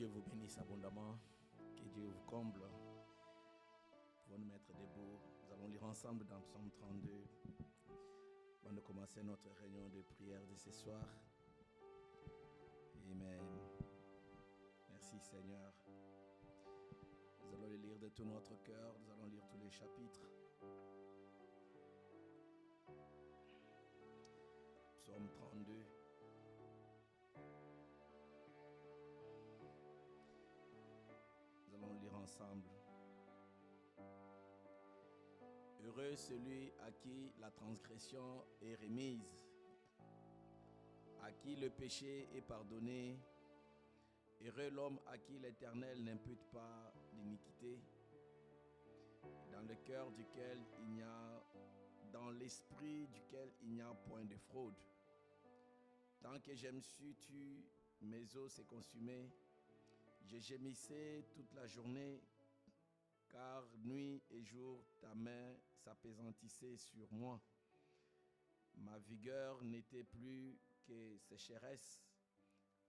Dieu vous bénisse abondamment, que Dieu vous comble. Pour nous mettre debout, nous allons lire ensemble dans Psaume 32 avant de commencer notre réunion de prière de ce soir. Amen. Merci Seigneur. Nous allons le lire de tout notre cœur, nous allons lire tous les chapitres. Psaume 32. Nous allons lire ensemble. Heureux celui à qui la transgression est remise, à qui le péché est pardonné. Heureux l'homme à qui l'Éternel n'impute pas d'iniquité, dans le cœur duquel dans l'esprit duquel il n'y a point de fraude. Tant que je me suis tu, mes os s'est consumé. Je gémissais toute la journée, car nuit et jour ta main s'appesantissait sur moi. Ma vigueur n'était plus que sécheresse,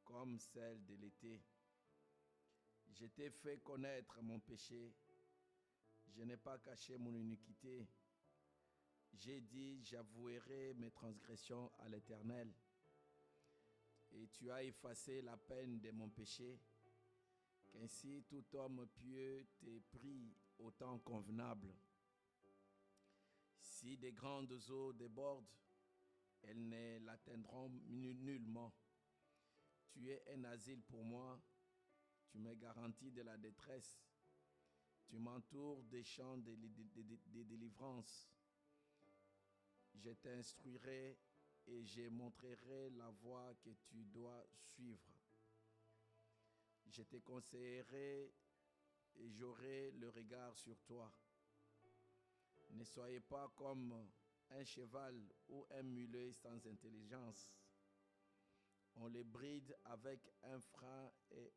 comme celle de l'été. Je t'ai fait connaître mon péché, je n'ai pas caché mon iniquité. J'ai dit, j'avouerai mes transgressions à l'Éternel. Et tu as effacé la peine de mon péché, qu'ainsi tout homme pieux t'ait pris au temps convenable. Si des grandes eaux débordent, elles ne l'atteindront nullement. Tu es un asile pour moi, tu me garantis de la détresse. Tu m'entoures des champs de délivrance. Je t'instruirai et je montrerai la voie que tu dois suivre. Je te conseillerai et j'aurai le regard sur toi. Ne soyez pas comme un cheval ou un mulet sans intelligence. On les bride avec un frein et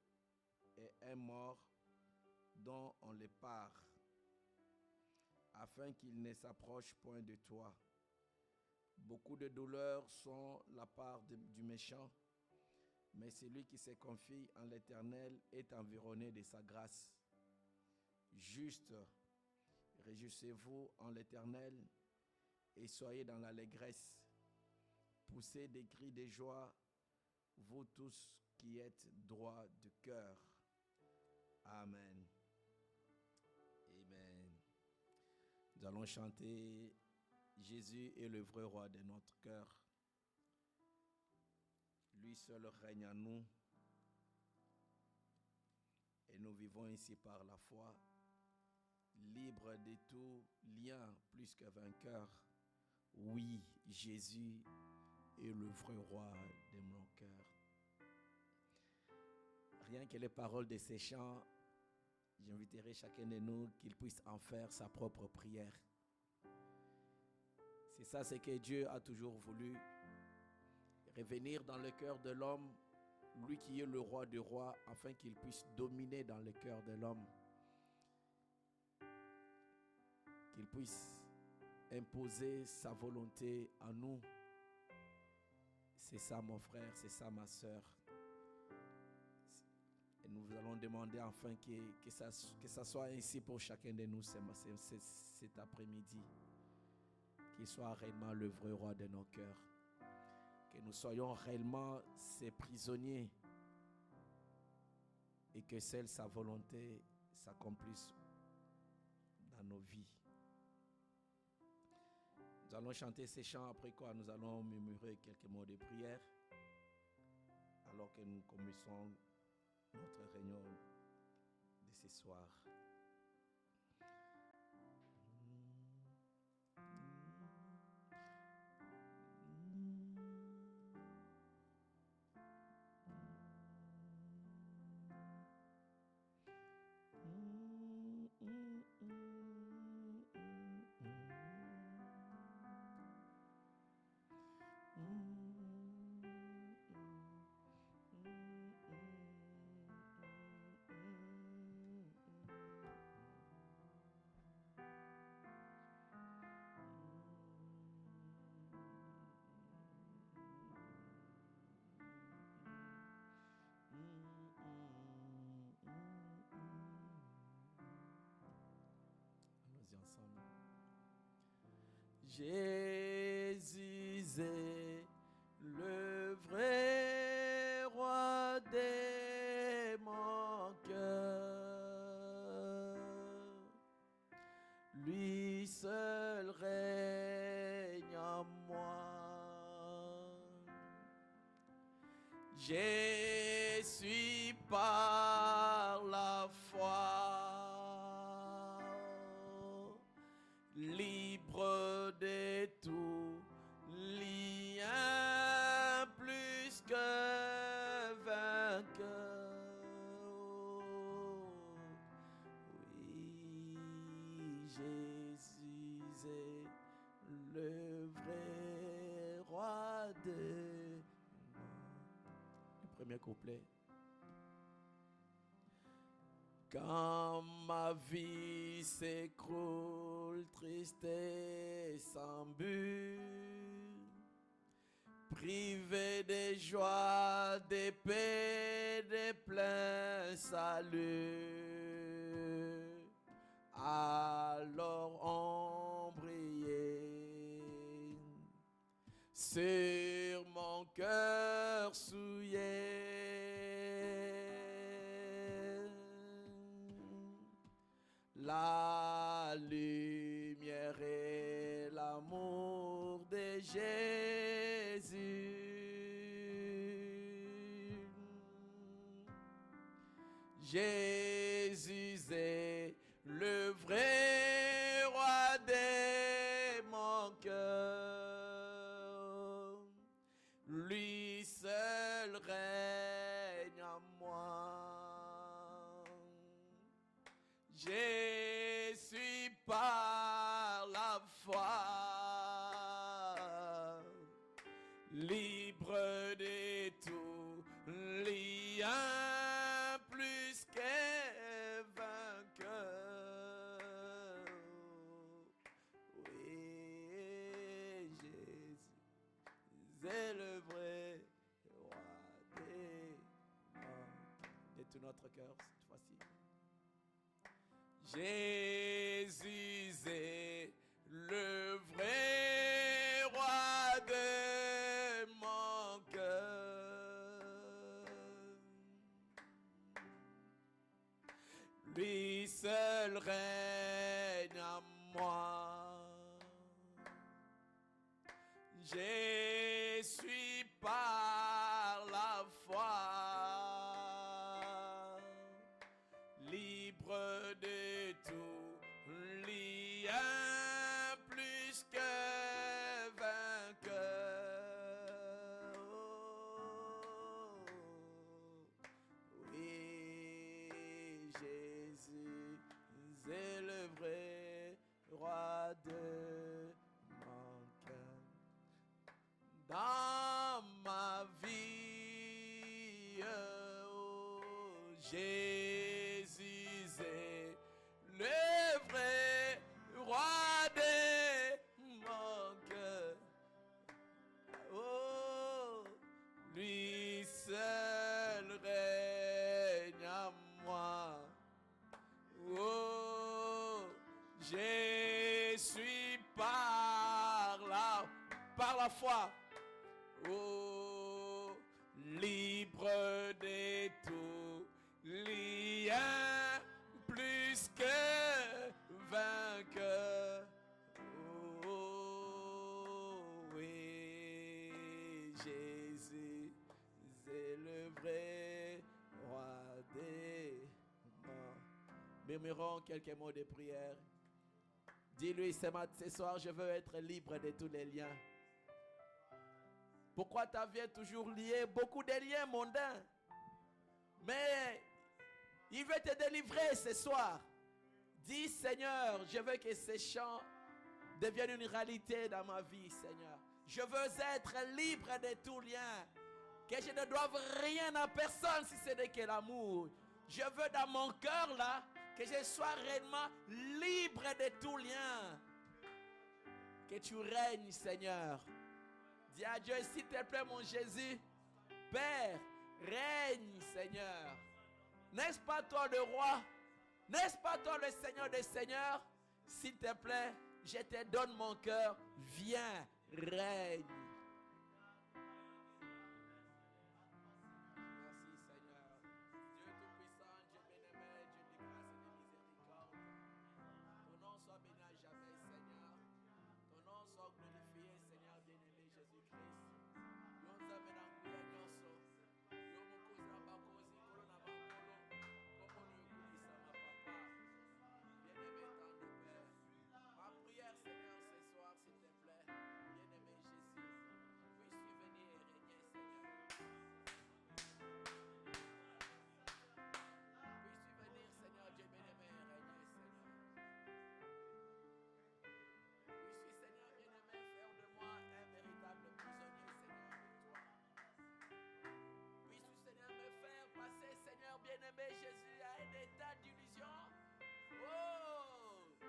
un mors dont on les pare, afin qu'ils ne s'approchent point de toi. Beaucoup de douleurs sont la part du méchant, mais celui qui se confie en l'Éternel est environné de sa grâce. Juste, réjouissez-vous en l'Éternel et soyez dans l'allégresse. Poussez des cris de joie, vous tous qui êtes droits de cœur. Amen. Amen. Nous allons chanter Jésus est le vrai roi de notre cœur. Lui seul règne en nous. Et nous vivons ici par la foi, libres de tout lien plus que vainqueurs. Oui, Jésus est le vrai roi de mon cœur. Rien que les paroles de ces chants, j'inviterai chacun de nous qu'il puisse en faire sa propre prière. C'est ça ce que Dieu a toujours voulu. Revenir dans le cœur de l'homme, lui qui est le roi des rois, afin qu'il puisse dominer dans le cœur de l'homme. Qu'il puisse imposer sa volonté en nous. C'est ça mon frère, c'est ça ma soeur. Et nous allons demander enfin que ça soit ainsi pour chacun de nous cet après-midi. Qu'il soit réellement le vrai roi de nos cœurs. Que nous soyons réellement ses prisonniers. Et que seule sa volonté s'accomplisse dans nos vies. Nous allons chanter ces chants, après quoi nous allons murmurer quelques mots de prière. Alors que nous commençons notre réunion de ce soir. Jésus est le vrai roi de mon cœur. Lui seul règne en moi. Je suis par la foi libre de tout lien, plus que vainqueur. Oui, Jésus est le vrai roi de le premier couplet. Quand ma vie s'écroule, triste et sans but, privé de joie, de paix, de plein salut, alors on brillait sur mon cœur souillé. La lumière et l'amour de Jésus. Jésus est le vrai roi de mon cœur. Lui seul règne en moi. Je suis par la foi libre de tout lien, plus que vainqueur. Oui, Jésus est le vrai roi de tout notre cœur cette fois-ci. Jésus est le vrai roi de mon cœur. Lui seul règne en moi. Je suis par la foi libre de tout lien, plus que vainqueur. Oui, Jésus est le vrai roi de mon cœur. Dans ma vie, oh, Jésus est le vrai roi de mon cœur. Oh, lui seul règne en moi. Oh, je suis par la foi. Oh, libre de tout lien, plus que vainqueur. Oh, oui, Jésus est le vrai roi des morts. Murmurons quelques mots de prière. Dis-lui ce soir, je veux être libre de tous les liens. Pourquoi ta vie est toujours liée? Beaucoup de liens mondains. Mais il veut te délivrer ce soir. Dis, Seigneur, je veux que ces chants deviennent une réalité dans ma vie, Seigneur. Je veux être libre de tout lien. Que je ne doive rien à personne si ce n'est que l'amour. Je veux dans mon cœur là, que je sois réellement libre de tout lien. Que tu règnes, Seigneur. Dis à Dieu, s'il te plaît, mon Jésus, Père, règne, Seigneur. N'est-ce pas toi le roi? N'est-ce pas toi le Seigneur des Seigneurs? S'il te plaît, Je te donne mon cœur. Viens, règne. Merci Seigneur. Dieu Tout-Puissant, Dieu bien-aimé, Dieu de grâce et de miséricorde. Ton nom soit béni à jamais, Seigneur. Ton nom soit glorifié, Seigneur bien-aimé Jésus-Christ. Yonza menanguya nyonso. Yo mokozi na bakozi, kolo na bakolo. Kombo no yokulisa ma papa. Bien-aimé tendre Père. Ma prière, Seigneur, ce soir, s'il te plaît. Bien-aimé Jésus. Puisses-tu venir et régner, Seigneur. Puisses-tu venir, Seigneur Dieu bien-aimé, et régner, Seigneur. Puisses-tu, Seigneur bien-aimé, faire de moi un véritable prisonnier, Seigneur, de toi. Puisses-tu, Seigneur, me faire passer, Seigneur bien-aimé Jésus, à un état d'illusion. Oh! Que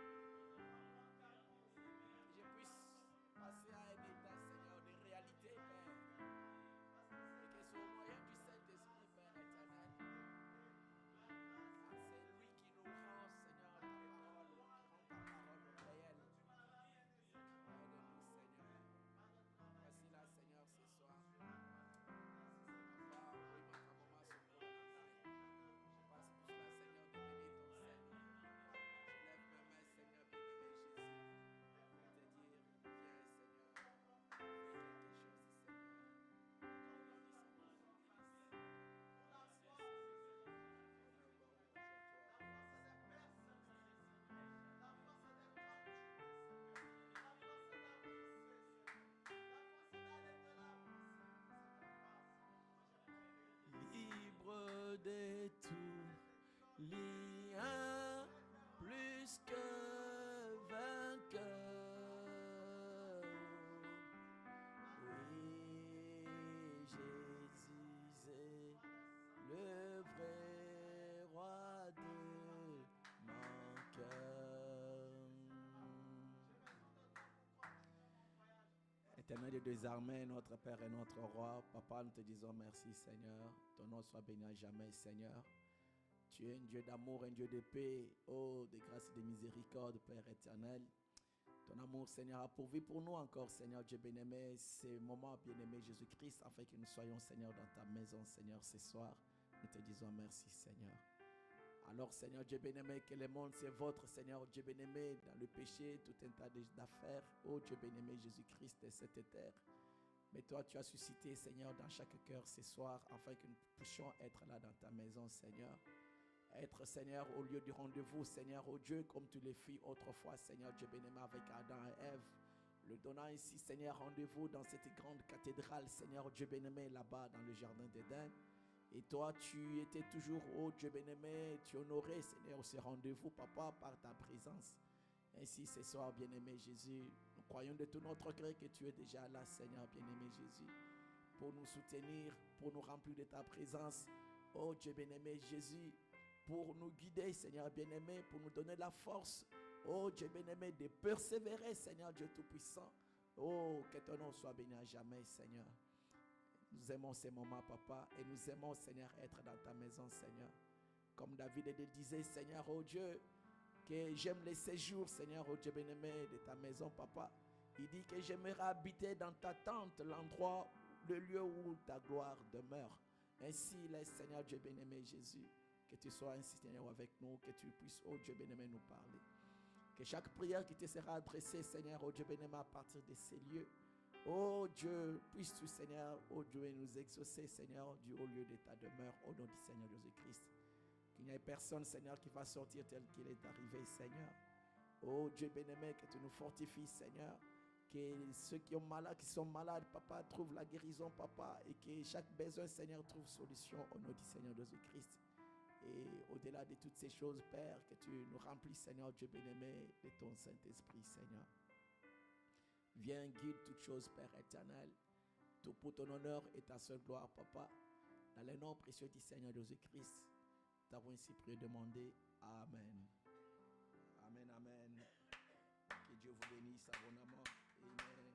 je puisse passer à un état, Seigneur, de réalité, Père. Et que ce au moyen du Saint-Esprit, Père éternel. Car c'est lui qui nous rend, Seigneur, ta parole, qui rend ta parole réelle. Aide-nous, Seigneur. Voici là, Seigneur, ce soir. Papa, oui, ma kamoma, soko, je passe tout cela, Seigneur, de bénir ton Seigneur. Je lève mes mains, Seigneur, bien-aimé Jésus, pour te dire, viens, Seigneur, fais quelque chose, Seigneur. Au nom du Seigneur Jésus-Christ. Merci, Seigneur. Honneur, gloire, louange à toi. Libre de tout lien, plus que vainqueur. Oui, Jésus est le vrai roi de mon cœur. Éternel Dieu des armées, notre Père et notre Roi, Papa, nous te disons merci, Seigneur. Ton nom soit béni à jamais, Seigneur. Tu es un Dieu d'amour, un Dieu de paix, oh, de grâce et de miséricorde, Père éternel. Ton amour, Seigneur, a pourvu pour nous encore, Seigneur Dieu bien-aimé, ces moments, bien-aimé Jésus-Christ, afin que nous soyons, Seigneur, dans ta maison, Seigneur, ce soir. Nous te disons merci, Seigneur. Alors, Seigneur Dieu bien-aimé, que le monde c'est votre, Seigneur Dieu bien-aimé, dans le péché, tout un tas d'affaires. Oh Dieu bien-aimé, Jésus-Christ de cette terre. Mais toi, tu as suscité, Seigneur, dans chaque cœur ce soir, afin que nous puissions être là dans ta maison, Seigneur. Être, Seigneur, au lieu du rendez-vous, Seigneur, oh Dieu, comme tu l'as fait autrefois, Seigneur Dieu bien-aimé, avec Adam et Ève. Le donnant ici, Seigneur, rendez-vous dans cette grande cathédrale, Seigneur Dieu bien-aimé, là-bas dans le jardin d'Éden. Et toi, tu étais toujours, oh Dieu bien-aimé, tu honorais, Seigneur, ce rendez-vous, Papa, par ta présence. Ainsi, ce soir, bien-aimé Jésus, nous croyons de tout notre cœur que tu es déjà là, Seigneur, bien-aimé Jésus, pour nous soutenir, pour nous remplir de ta présence. Oh Dieu bien-aimé Jésus, pour nous guider, Seigneur bien-aimé, pour nous donner la force, oh Dieu bien-aimé, de persévérer, Seigneur Dieu Tout-Puissant. Oh, que ton nom soit béni à jamais, Seigneur. Nous aimons ces moments, Papa, et nous aimons, Seigneur, être dans ta maison, Seigneur. Comme David le disait, Seigneur, oh Dieu, que j'aime les séjours, Seigneur, oh Dieu bien-aimé, de ta maison, Papa. Il dit que j'aimerais habiter dans ta tente, l'endroit, le lieu où ta gloire demeure. Ainsi, laisse, Seigneur Dieu bien-aimé, Jésus, que tu sois ainsi, Seigneur, avec nous, que tu puisses, oh Dieu bien-aimé, nous parler. Que chaque prière qui te sera adressée, Seigneur, oh Dieu bien-aimé, à partir de ces lieux, oh Dieu, puisses-tu, Seigneur, oh Dieu, nous exaucer, Seigneur, du haut lieu de ta demeure, au nom du Seigneur Jésus-Christ. Qu'il n'y ait personne, Seigneur, qui va sortir tel qu'il est arrivé, Seigneur. Oh Dieu bien-aimé, que tu nous fortifies, Seigneur. Que ceux qui sont malades, Papa, trouvent la guérison, Papa. Et que chaque besoin, Seigneur, trouve solution au nom du Seigneur Jésus-Christ. Et au-delà de toutes ces choses, Père, que tu nous remplisses, Seigneur, Dieu bien-aimé, de ton Saint-Esprit, Seigneur. Viens, guide toutes choses, Père éternel. Tout pour ton honneur et ta seule gloire, Papa. Dans le nom précieux du Seigneur Jésus-Christ, nous t'avons ainsi prié, demandé. Amen. Amen, amen. Que Dieu vous bénisse abondamment. Amen.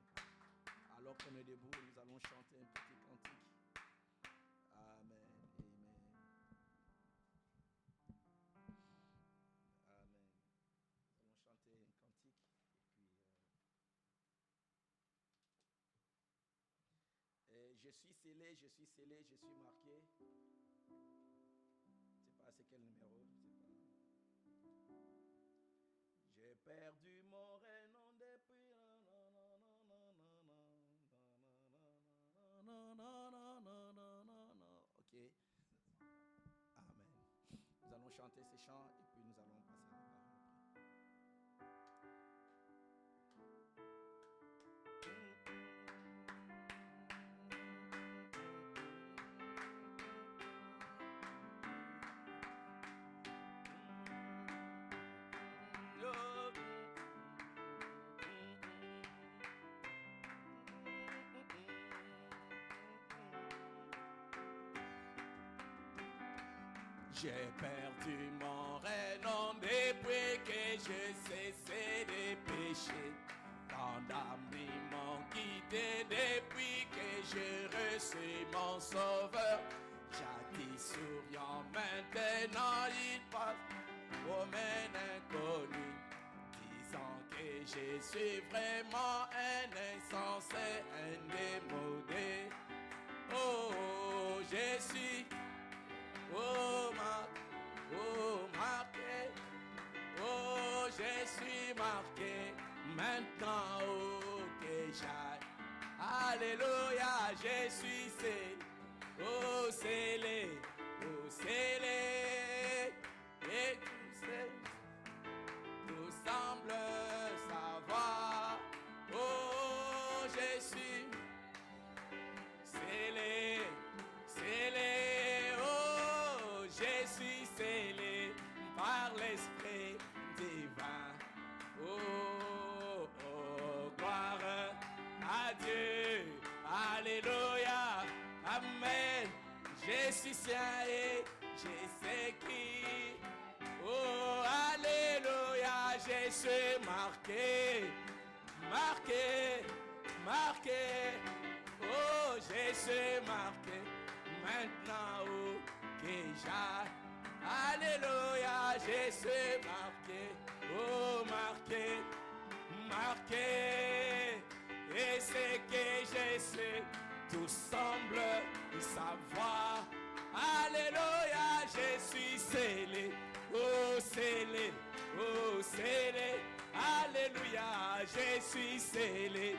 Alors qu'on est debout, nous allons chanter un petit cantique. Amen. Amen. Amen. Nous allons chanter un cantique et puis Je suis scellé, je suis scellé, je suis marqué. Je ne sais pas c'est quel numéro, je sais pas. J'ai perdu mon renom depuis. Ok. Amen. Nous allons chanter ces chants et puis nous allons passer à la parole J'ai perdu mon renom depuis que j'ai cessé de pécher. Tant d'amis m'ont quitté depuis que j'ai reçu mon sauveur. Jadis souriant, maintenant il passe comme un inconnu, disant que je suis vraiment un insensé, un démodé. Oh, je suis marqué, oh, je suis marqué, maintenant, oh, que j'aille. Alléluia, je suis scellé, oh, scellé, et tout semble savoir, oh, je suis scellé, oh, je suis scellé par l'Esprit divin. Oh, oh, gloire à Dieu, alléluia, amen. Je suis sien et je sais qui. Oh, alléluia, je suis marqué, oh, je suis marqué, maintenant, oh, que j'ai. Alléluia, je suis marqué, oh, marqué, et c'est que je sais, tout semble savoir. Alléluia, je suis scellé, oh, scellé, alléluia, je suis scellé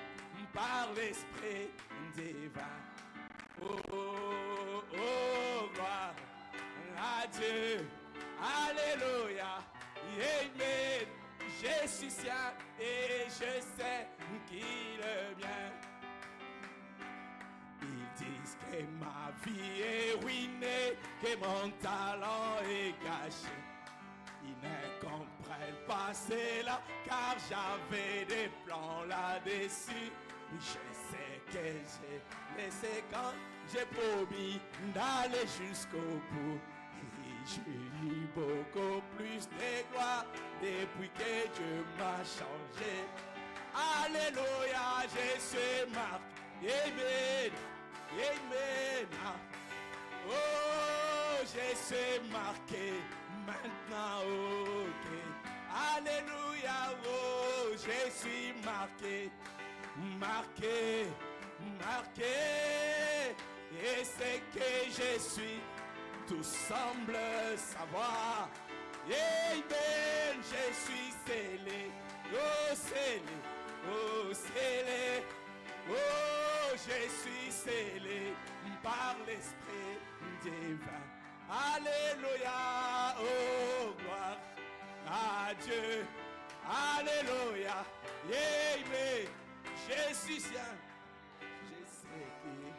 par l'Esprit divin. Oh, oh, oh, gloire à Dieu, alléluia, amen. Je suis sien et je sais qu'il est bien. Ils disent que ma vie est ruinée, que mon talent est gâché. Ils ne comprennent pas cela, car j'avais des plans là-dessus. Je sais que j'ai laissé quand j'ai promis d'aller jusqu'au bout. Et j'ai eu beaucoup plus de gloire depuis que Dieu m'a changé. Alléluia, je suis marqué. Amen, amen. Oh, je suis marqué maintenant. Ok. Alléluia, oh, je suis marqué. Et c'est que je suis, tout semble savoir. Amen, je suis scellé, oh scellé, oh scellé, oh je suis scellé par l'Esprit divin. Alléluia, oh gloire à Dieu, alléluia, amen. Je suis sien, je sais qu'ils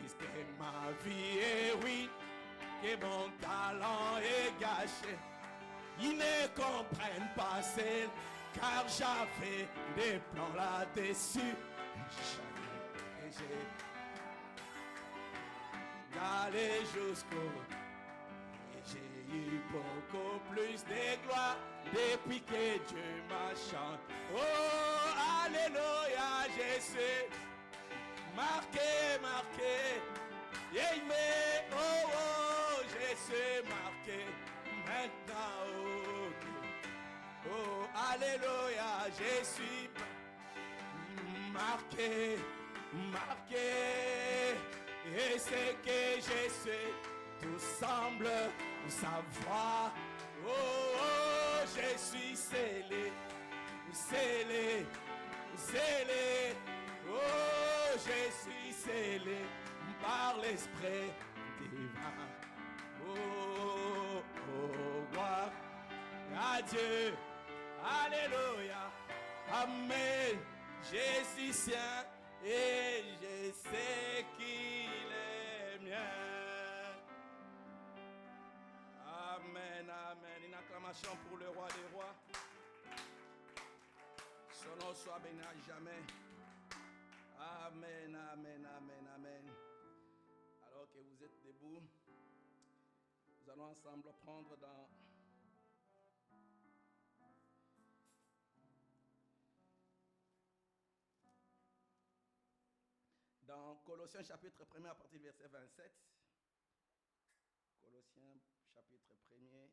disent que ma vie est ruine, que mon talent est gâché. Ils ne comprennent pas celle, car j'avais des plans là-dessus. J'ai allé jusqu'au. J'ai eu beaucoup plus de gloire depuis que Dieu m'a chanté. Oh, alléluia, je suis marqué. Amen, oh, je suis marqué maintenant. Oh, alléluia, je suis marqué, marqué. Et ce que je sais, tout semble savoir. Oh, oh, je suis scellé, scellé, scellé. Oh, je suis scellé par l'Esprit divin. Oh, oh, gloire à Dieu. Alléluia. Amen. Je suis sien et je sais qu'il est mien. Amen, amen. Une acclamation pour le roi des rois. Son nom soit béni à jamais. Amen, amen, amen, amen. Alors que vous êtes debout, nous allons ensemble prendre dans Colossiens chapitre 1 à partir du verset 27. Colossiens chapitre 1er.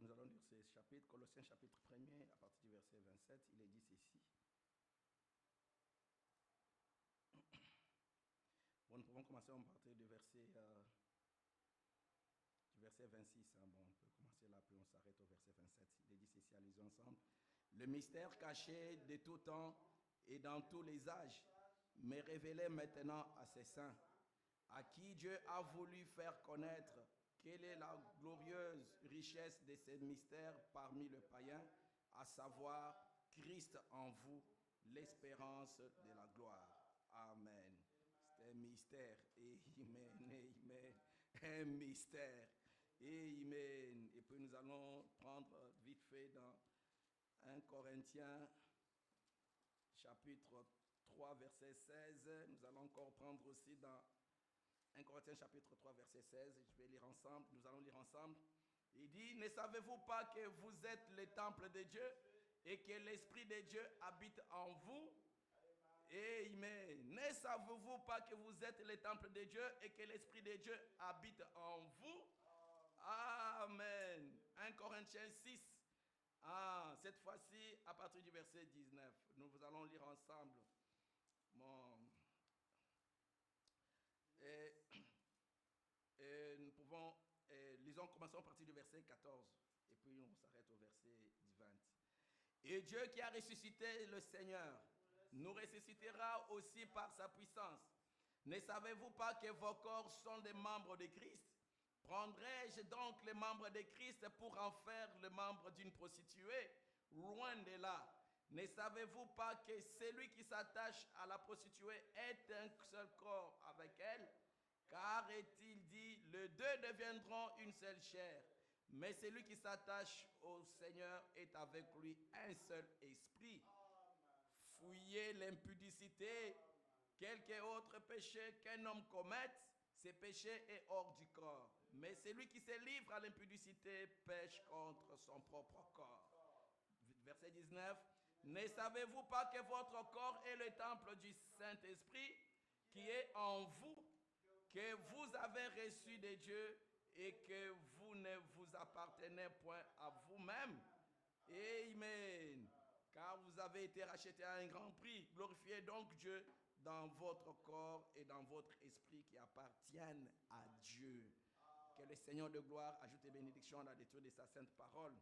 Nous allons lire ces chapitres, Colossiens chapitre 1er à partir du verset 27. Il est dit ceci. Bon, nous pouvons commencer à partir du verset 26. Hein. Bon, on peut commencer là, puis on s'arrête au verset 27. Il est dit ceci, allons ensemble. Le mystère caché de tout temps et dans tous les âges, mais révélé maintenant à ses saints, à qui Dieu a voulu faire connaître quelle est la glorieuse richesse de ces mystères parmi les païens, à savoir Christ en vous, l'espérance de la gloire. Amen. C'est un mystère. Amen, amen. Un mystère. Amen. Et puis nous allons prendre vite fait dans 1 Corinthiens chapitre 3 verset 16. Nous allons encore prendre aussi dans 1 Corinthiens chapitre 3 verset 16. Je vais lire ensemble. Nous allons lire ensemble. Il dit, ne savez-vous pas que vous êtes le temple de Dieu et que l'Esprit de Dieu habite en vous? Amen. Ne savez-vous pas que vous êtes le temple de Dieu et que l'Esprit de Dieu habite en vous? Amen. 1 Corinthiens 6. Cette fois-ci, à partir du verset 19. Nous allons lire ensemble. Nous pouvons, commençons à partir du verset 14. Et puis on s'arrête au verset 20. Et Dieu qui a ressuscité le Seigneur, nous ressuscitera aussi par sa puissance. Ne savez-vous pas que vos corps sont des membres de Christ? Prendrai-je donc les membres de Christ pour en faire les membres d'une prostituée? Loin de là. Ne savez-vous pas que celui qui s'attache à la prostituée est un seul corps avec elle? Car est-il dit, les deux deviendront une seule chair. Mais celui qui s'attache au Seigneur est avec lui un seul esprit. Fuyez l'impudicité. Quelque autre péché qu'un homme commette, ce péché est hors du corps. Mais celui qui se livre à l'impudicité pêche contre son propre corps. Verset 19. Ne savez-vous pas que votre corps est le temple du Saint-Esprit qui est en vous, que vous avez reçu de Dieu et que vous ne vous appartenez point à vous-même? Amen. Car vous avez été rachetés à un grand prix. Glorifiez donc Dieu dans votre corps et dans votre esprit qui appartiennent à Dieu. Que le Seigneur de gloire ajoute bénédiction à la lecture de sa sainte parole.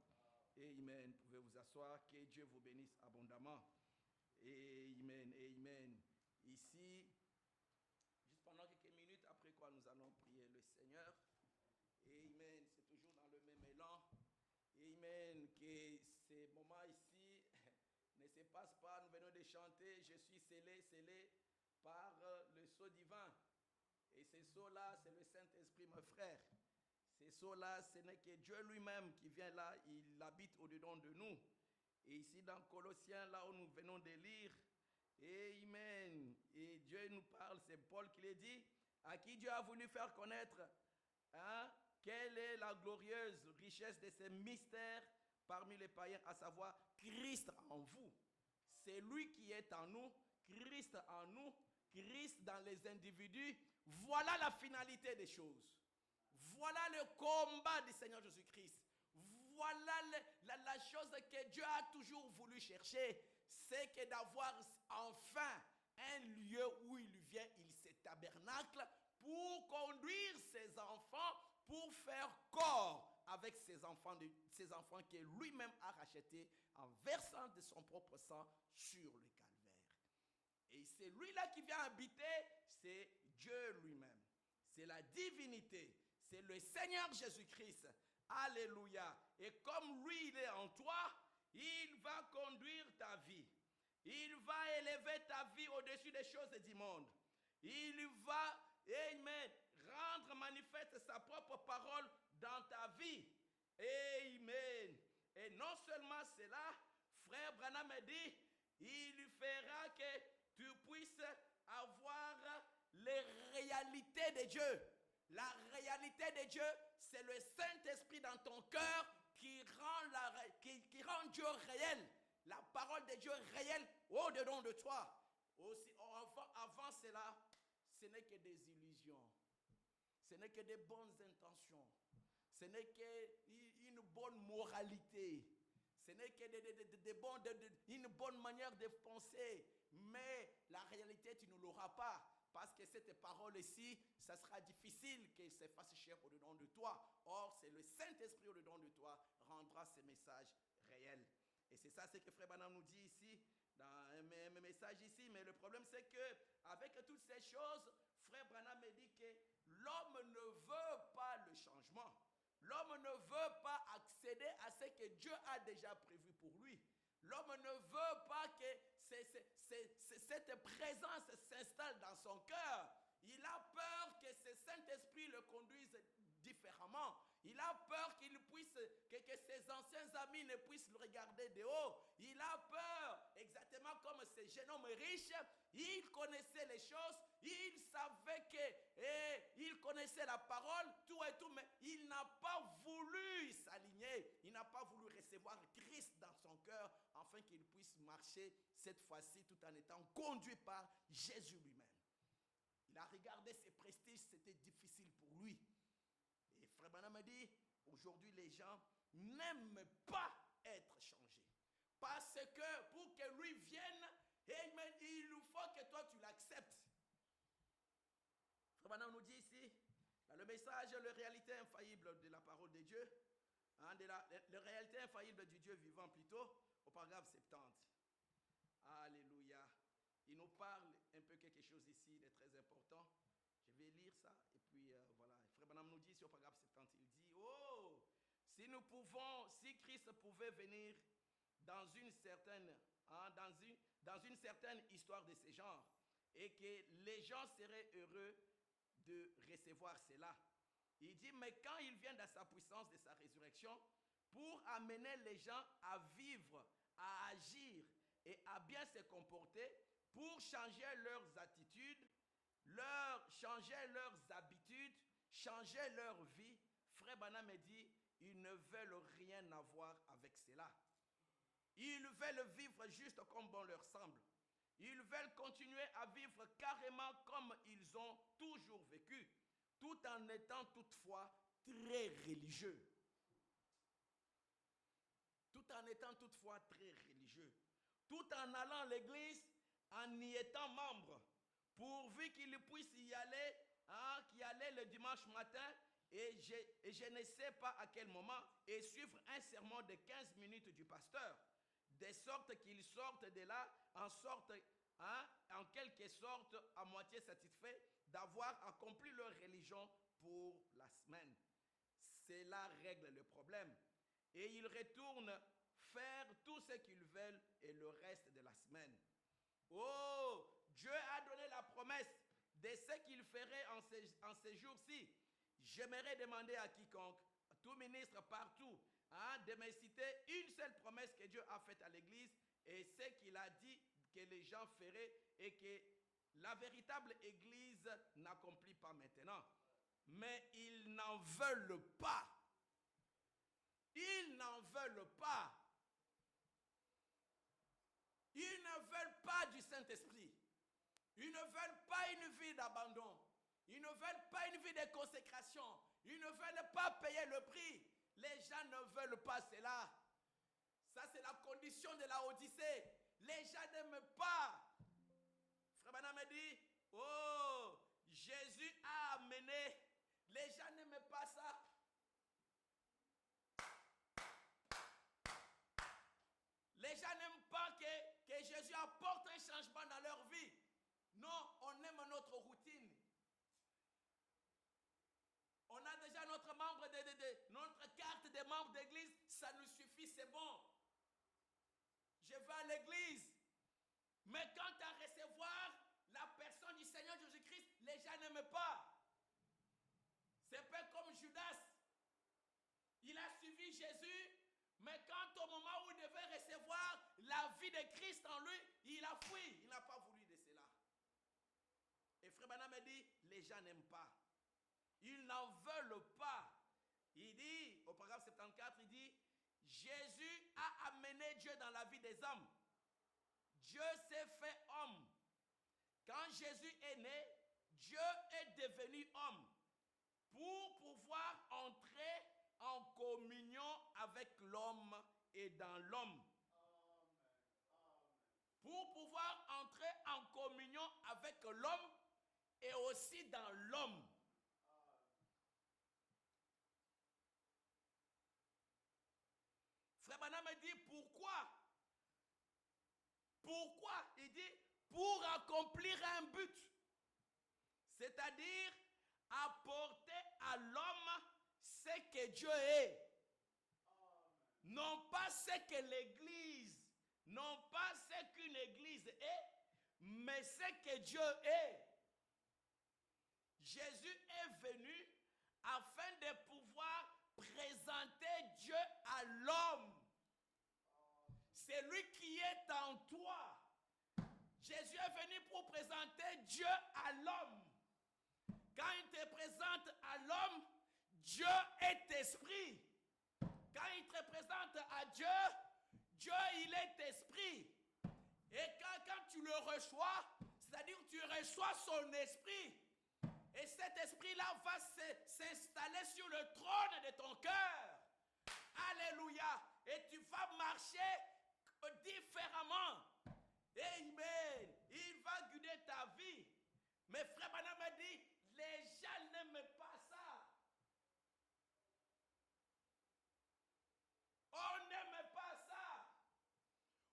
Amen. Vous pouvez vous asseoir. Que Dieu vous bénisse abondamment. Amen. Amen. Ici, juste pendant quelques minutes, après quoi nous allons prier le Seigneur. Amen. C'est toujours dans le même élan. Amen. Que ces moments ici ne se passent pas. Nous venons de chanter. Je suis scellé, scellé par le sceau divin. Et ce sceau-là, c'est le Saint-Esprit, mon frère. Ce sceau-là, ce n'est que Dieu lui-même qui vient là. Il habite au-dedans de nous. Et ici dans Colossiens, là où nous venons de lire, amen. Et Dieu nous parle, c'est Paul qui l'a dit, à qui Dieu a voulu faire connaître quelle est la glorieuse richesse de ces mystères parmi les païens, à savoir Christ en vous. C'est lui qui est en nous, Christ en nous, Christ dans les individus. Voilà la finalité des choses. Voilà le combat du Seigneur Jésus-Christ. Voilà la chose que Dieu a toujours voulu chercher. C'est que d'avoir enfin un lieu où il vient, il se tabernacle pour conduire ses enfants, pour faire corps avec ses enfants que lui-même a rachetés en versant de son propre sang sur le calvaire. Et c'est lui-là qui vient habiter, c'est Dieu lui-même. C'est la divinité. C'est le Seigneur Jésus-Christ. Alléluia. Et comme lui, il est en toi, il va conduire ta vie. Il va élever ta vie au-dessus des choses du monde. Il va, amen, rendre manifeste sa propre parole dans ta vie. Amen. Et non seulement cela, frère Branham me dit, il fera que tu puisses avoir les réalités de Dieu. La réalité de Dieu, c'est le Saint-Esprit dans ton cœur qui rend Dieu réel. La parole de Dieu réelle au-dedans de toi. Aussi, avant cela, ce n'est que des illusions. Ce n'est que des bonnes intentions. Ce n'est qu'une bonne moralité. Ce n'est que une bonne manière de penser. Mais la réalité, tu ne l'auras pas. Parce que cette parole ici, ça sera difficile qu'elle se fasse chair au-dedans de toi. Or, c'est le Saint-Esprit au-dedans de toi rendra ce message réel. Et c'est ça ce que Frère Branham nous dit ici, dans un message ici. Mais le problème, c'est que avec toutes ces choses, Frère Branham me dit que l'homme ne veut pas le changement. L'homme ne veut pas accéder à ce que Dieu a déjà prévu pour lui. L'homme ne veut pas que cette présence s'installe dans son cœur. Il a peur que ce Saint-Esprit le conduise différemment. Il a peur que ses anciens amis ne puissent le regarder de haut. Il a peur, exactement comme ce jeune homme riche, il connaissait les choses, il savait qu'il connaissait la parole, tout et tout, mais il n'a pas voulu s'aligner. Il n'a pas voulu recevoir Christ dans son cœur, afin qu'il puisse marcher cette fois-ci tout en étant conduit par Jésus lui-même. Il a regardé ses prestiges, c'était difficile pour lui. Et Frère Branham me dit, aujourd'hui les gens n'aiment pas être changés. Parce que pour que lui vienne, il faut que toi tu l'acceptes. Frère Branham nous dit ici, dans le message, la réalité infaillible de la parole de Dieu, la réalité infaillible du Dieu vivant plutôt, au paragraphe 70. Alléluia. Il nous parle un peu quelque chose ici de très important. Je vais lire ça et puis voilà. Frère Branham nous dit sur le paragraphe 70, il dit, oh, si Christ pouvait venir dans une certaine histoire de ce genre et que les gens seraient heureux de recevoir cela. Il dit, mais quand il vient dans sa puissance de sa résurrection pour amener les gens à vivre, à agir et à bien se comporter, pour changer leurs attitudes, changer leurs habitudes, changer leur vie, Frère Branham me dit, ils ne veulent rien avoir avec cela. Ils veulent vivre juste comme bon leur semble. Ils veulent continuer à vivre carrément comme ils ont toujours vécu, tout en étant toutefois très religieux. Tout en étant toutefois très religieux. Tout en allant à l'église, en y étant membre, pourvu qu'il puisse y aller, qui allait le dimanche matin, et je ne sais pas à quel moment, et suivre un sermon de 15 minutes du pasteur, de sorte qu'ils sortent de là, en quelque sorte, à moitié satisfaits d'avoir accompli leur religion pour la semaine. Cela règle le problème. Et ils retournent faire tout ce qu'ils veulent et le reste de la semaine. Oh, Dieu a donné la promesse de ce qu'il ferait en ces jours-ci. J'aimerais demander à quiconque, à tout ministre partout, de me citer une seule promesse que Dieu a faite à l'Église et ce qu'il a dit que les gens feraient et que la véritable Église n'accomplit pas maintenant. Mais ils n'en veulent pas. Ils n'en veulent pas. Ils ne veulent pas du Saint-Esprit. Ils ne veulent pas une vie d'abandon. Ils ne veulent pas une vie de consécration. Ils ne veulent pas payer le prix. Les gens ne veulent pas cela. Ça, c'est la condition de la Odyssée. Les gens n'aiment pas. Frère Branham me dit, oh, Jésus a amené. Les gens n'aiment pas ça. Les gens n'aiment pas que Jésus apporte un changement dans leur vie. Non, on aime notre routine. On a déjà notre membre notre carte de membre d'église, ça nous suffit, c'est bon. Je vais à l'église. Mais quant à recevoir la personne du Seigneur Jésus-Christ, les gens n'aiment pas. C'est pas comme Judas. Il a suivi Jésus, mais quand au moment où il devait recevoir la vie de Christ en lui, il a fui. Il n'a pas voulu de cela. Et Frère Branham me dit, les gens n'aiment pas. Ils n'en veulent pas. Il dit, au paragraphe 74, il dit, Jésus a amené Dieu dans la vie des hommes. Dieu s'est fait homme. Quand Jésus est né, Dieu est devenu homme pour pouvoir entrer en communion avec l'homme et dans l'homme. Pour pouvoir entrer en communion avec l'homme et aussi dans l'homme. Frère Branham me dit pourquoi? Pourquoi? Il dit pour accomplir un but. C'est-à-dire apporter à l'homme ce que Dieu est. Non pas ce que l'Église, non pas ce qu'une Église est, mais ce que Dieu est. Jésus est venu afin de pouvoir présenter Dieu à l'homme. C'est lui qui est en toi. Jésus est venu pour présenter Dieu à l'homme. Quand il te présente à l'homme, Dieu est esprit. Quand il te présente à Dieu, Dieu il est esprit. Et quand tu le reçois, c'est-à-dire que tu reçois son esprit. Et cet esprit-là va s'installer sur le trône de ton cœur. Alléluia. Et tu vas marcher différemment. Amen. Il va guider ta vie. Mais Frère Branham m'a dit, les gens n'aiment pas ça. On n'aime pas ça.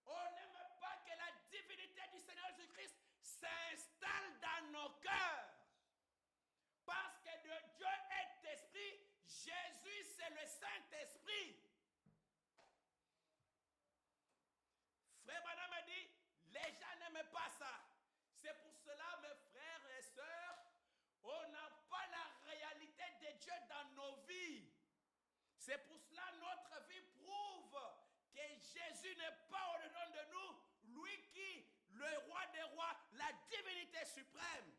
On n'aime pas que la divinité du Seigneur Jésus-Christ s'installe dans nos cœurs. Parce que Dieu est esprit, Jésus c'est le Saint-Esprit. Frère Branham a dit, les gens n'aiment pas ça. C'est pour cela, mes frères et sœurs, on n'a pas la réalité de Dieu dans nos vies. C'est pour cela notre vie prouve que Jésus n'est pas au-dedans de nous, lui qui, le roi des rois, la divinité suprême.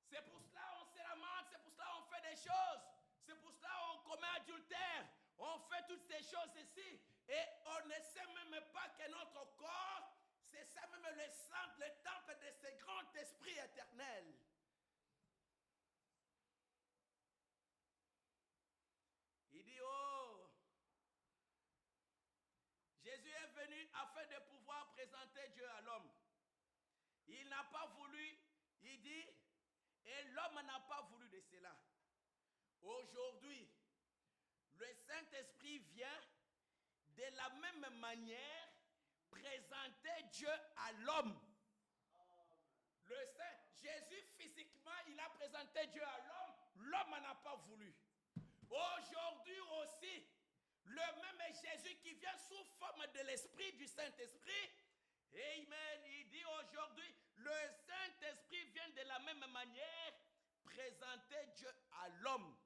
C'est pour cela on se lamente, c'est pour cela on fait des choses, c'est pour cela on commet adultère, on fait toutes ces choses ici. Et on ne sait même pas que notre corps, c'est ça même le centre, le temple de ce grand esprit éternel. Il dit, oh, Jésus est venu afin de pouvoir présenter Dieu à l'homme. Il n'a pas voulu, il dit, et l'homme n'a pas voulu de cela. Aujourd'hui, le Saint-Esprit vient de la même manière présenter Dieu à l'homme. Le Saint, Jésus physiquement, il a présenté Dieu à l'homme, l'homme n'a pas voulu. Aujourd'hui aussi, le même Jésus qui vient sous forme de l'Esprit du Saint-Esprit, amen, il dit aujourd'hui, le Saint-Esprit vient de la même manière présenter Dieu à l'homme.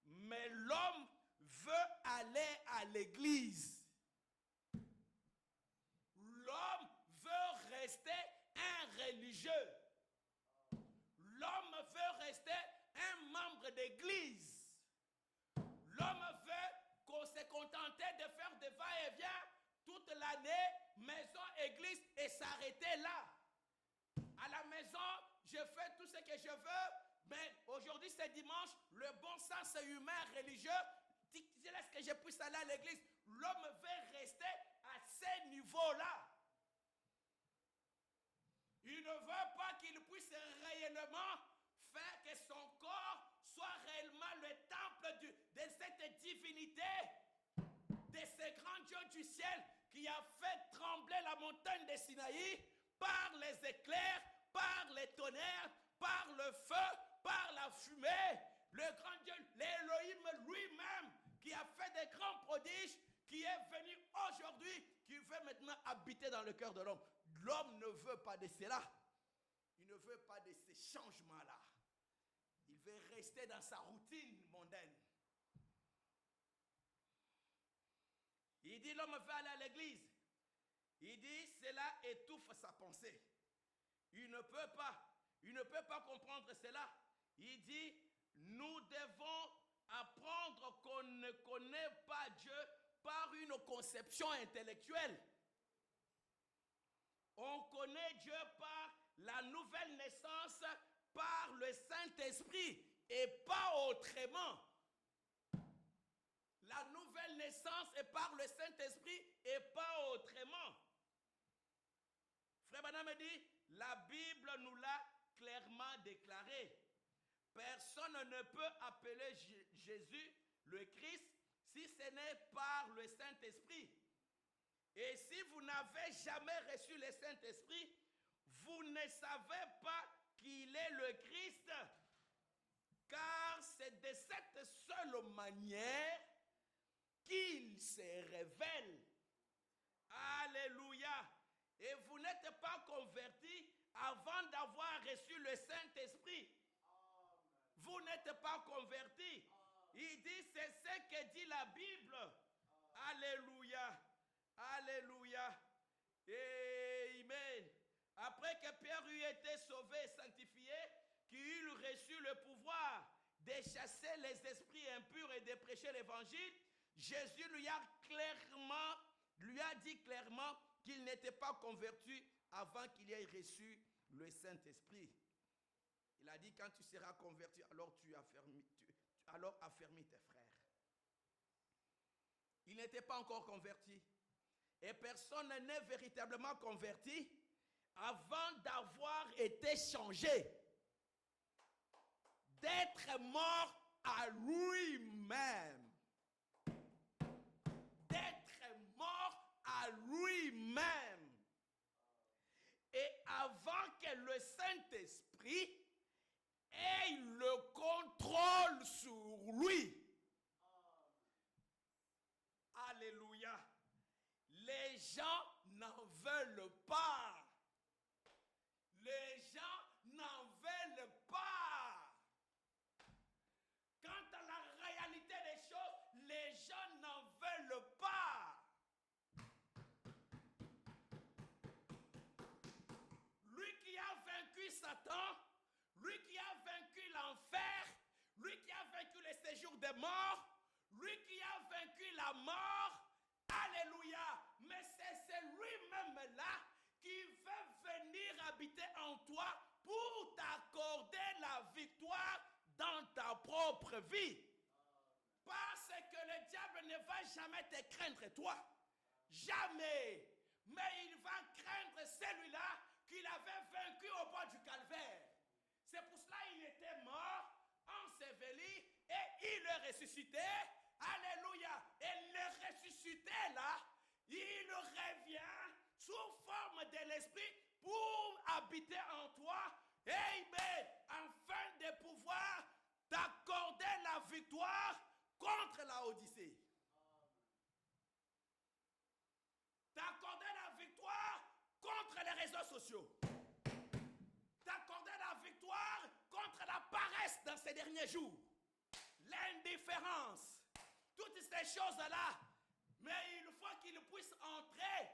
Mais l'homme veut aller à l'église. L'homme veut rester un religieux. L'homme veut rester un d'église. L'homme veut se contenter de faire des va-et-vient toute l'année, maison, église, et s'arrêter là. À la maison, je fais tout ce que je veux, mais aujourd'hui c'est dimanche, le bon sens humain, religieux, est-ce que je puisse aller à l'église? L'homme veut rester à ce niveau-là. Il ne veut pas qu'il puisse réellement faire que son corps soit réellement le temple de cette divinité, de ce grand Dieu du ciel qui a fait trembler la montagne de Sinaï par les éclairs, par les tonnerres, par le feu, par la fumée. Le grand Dieu, l'Élohim lui-même, qui a fait des grands prodiges, qui est venu aujourd'hui, qui veut maintenant habiter dans le cœur de l'homme. L'homme ne veut pas de cela. Il ne veut pas de ces changements-là. Il veut rester dans sa routine mondaine. Il dit, l'homme veut aller à l'église. Il dit, cela étouffe sa pensée. Il ne peut pas comprendre cela. Il dit, nous devons apprendre qu'on ne connaît pas Dieu par une conception intellectuelle. On connaît Dieu par la nouvelle naissance, par le Saint-Esprit et pas autrement. La nouvelle naissance est par le Saint-Esprit et pas autrement. Frère Branham me dit, la Bible nous l'a clairement déclaré. Personne ne peut appeler Jésus le Christ si ce n'est par le Saint-Esprit. Et si vous n'avez jamais reçu le Saint-Esprit, vous ne savez pas qu'il est le Christ, car c'est de cette seule manière qu'il se révèle. Alléluia. Et vous n'êtes pas convertis avant d'avoir reçu le Saint-Esprit. Vous n'êtes pas convertis. Il dit, c'est ce que dit la Bible. Alléluia. Alléluia. Amen. Après que Pierre eut été sauvé et sanctifié, qu'il eut reçu le pouvoir de chasser les esprits impurs et de prêcher l'évangile, Jésus lui a dit clairement qu'il n'était pas converti avant qu'il ait reçu le Saint-Esprit. Il a dit, quand tu seras converti, alors affermis tes frères. Il n'était pas encore converti. Et personne n'est véritablement converti avant d'avoir été changé. D'être mort à lui-même. D'être mort à lui-même. Et avant que le Saint-Esprit ait le contrôle sur lui. Alléluia. Les gens n'en veulent pas. Les gens n'en veulent pas. Quant à la réalité des choses, les gens n'en veulent pas. Lui qui a vaincu Satan, lui qui a vaincu l'enfer, lui qui a vaincu le séjour des morts, lui qui a vaincu la mort, alléluia, mais c'est lui-même là qui veut venir habiter en toi pour t'accorder la victoire dans ta propre vie. Parce que le diable ne va jamais te craindre toi. Jamais. Mais il va craindre celui-là qu'il avait vaincu au bord du calvaire. C'est pour cela qu'il était mort, enseveli, et il est ressuscité. Alléluia. Et le ressuscité là, il revient sous forme de l'esprit pour habiter en toi. Amen. Afin de pouvoir t'accorder la victoire contre la Odyssée. T'accorder la victoire contre les réseaux sociaux. T'accorder la victoire contre la paresse dans ces derniers jours. L'indifférence. Toutes ces choses-là. Mais il faut qu'il puisse entrer.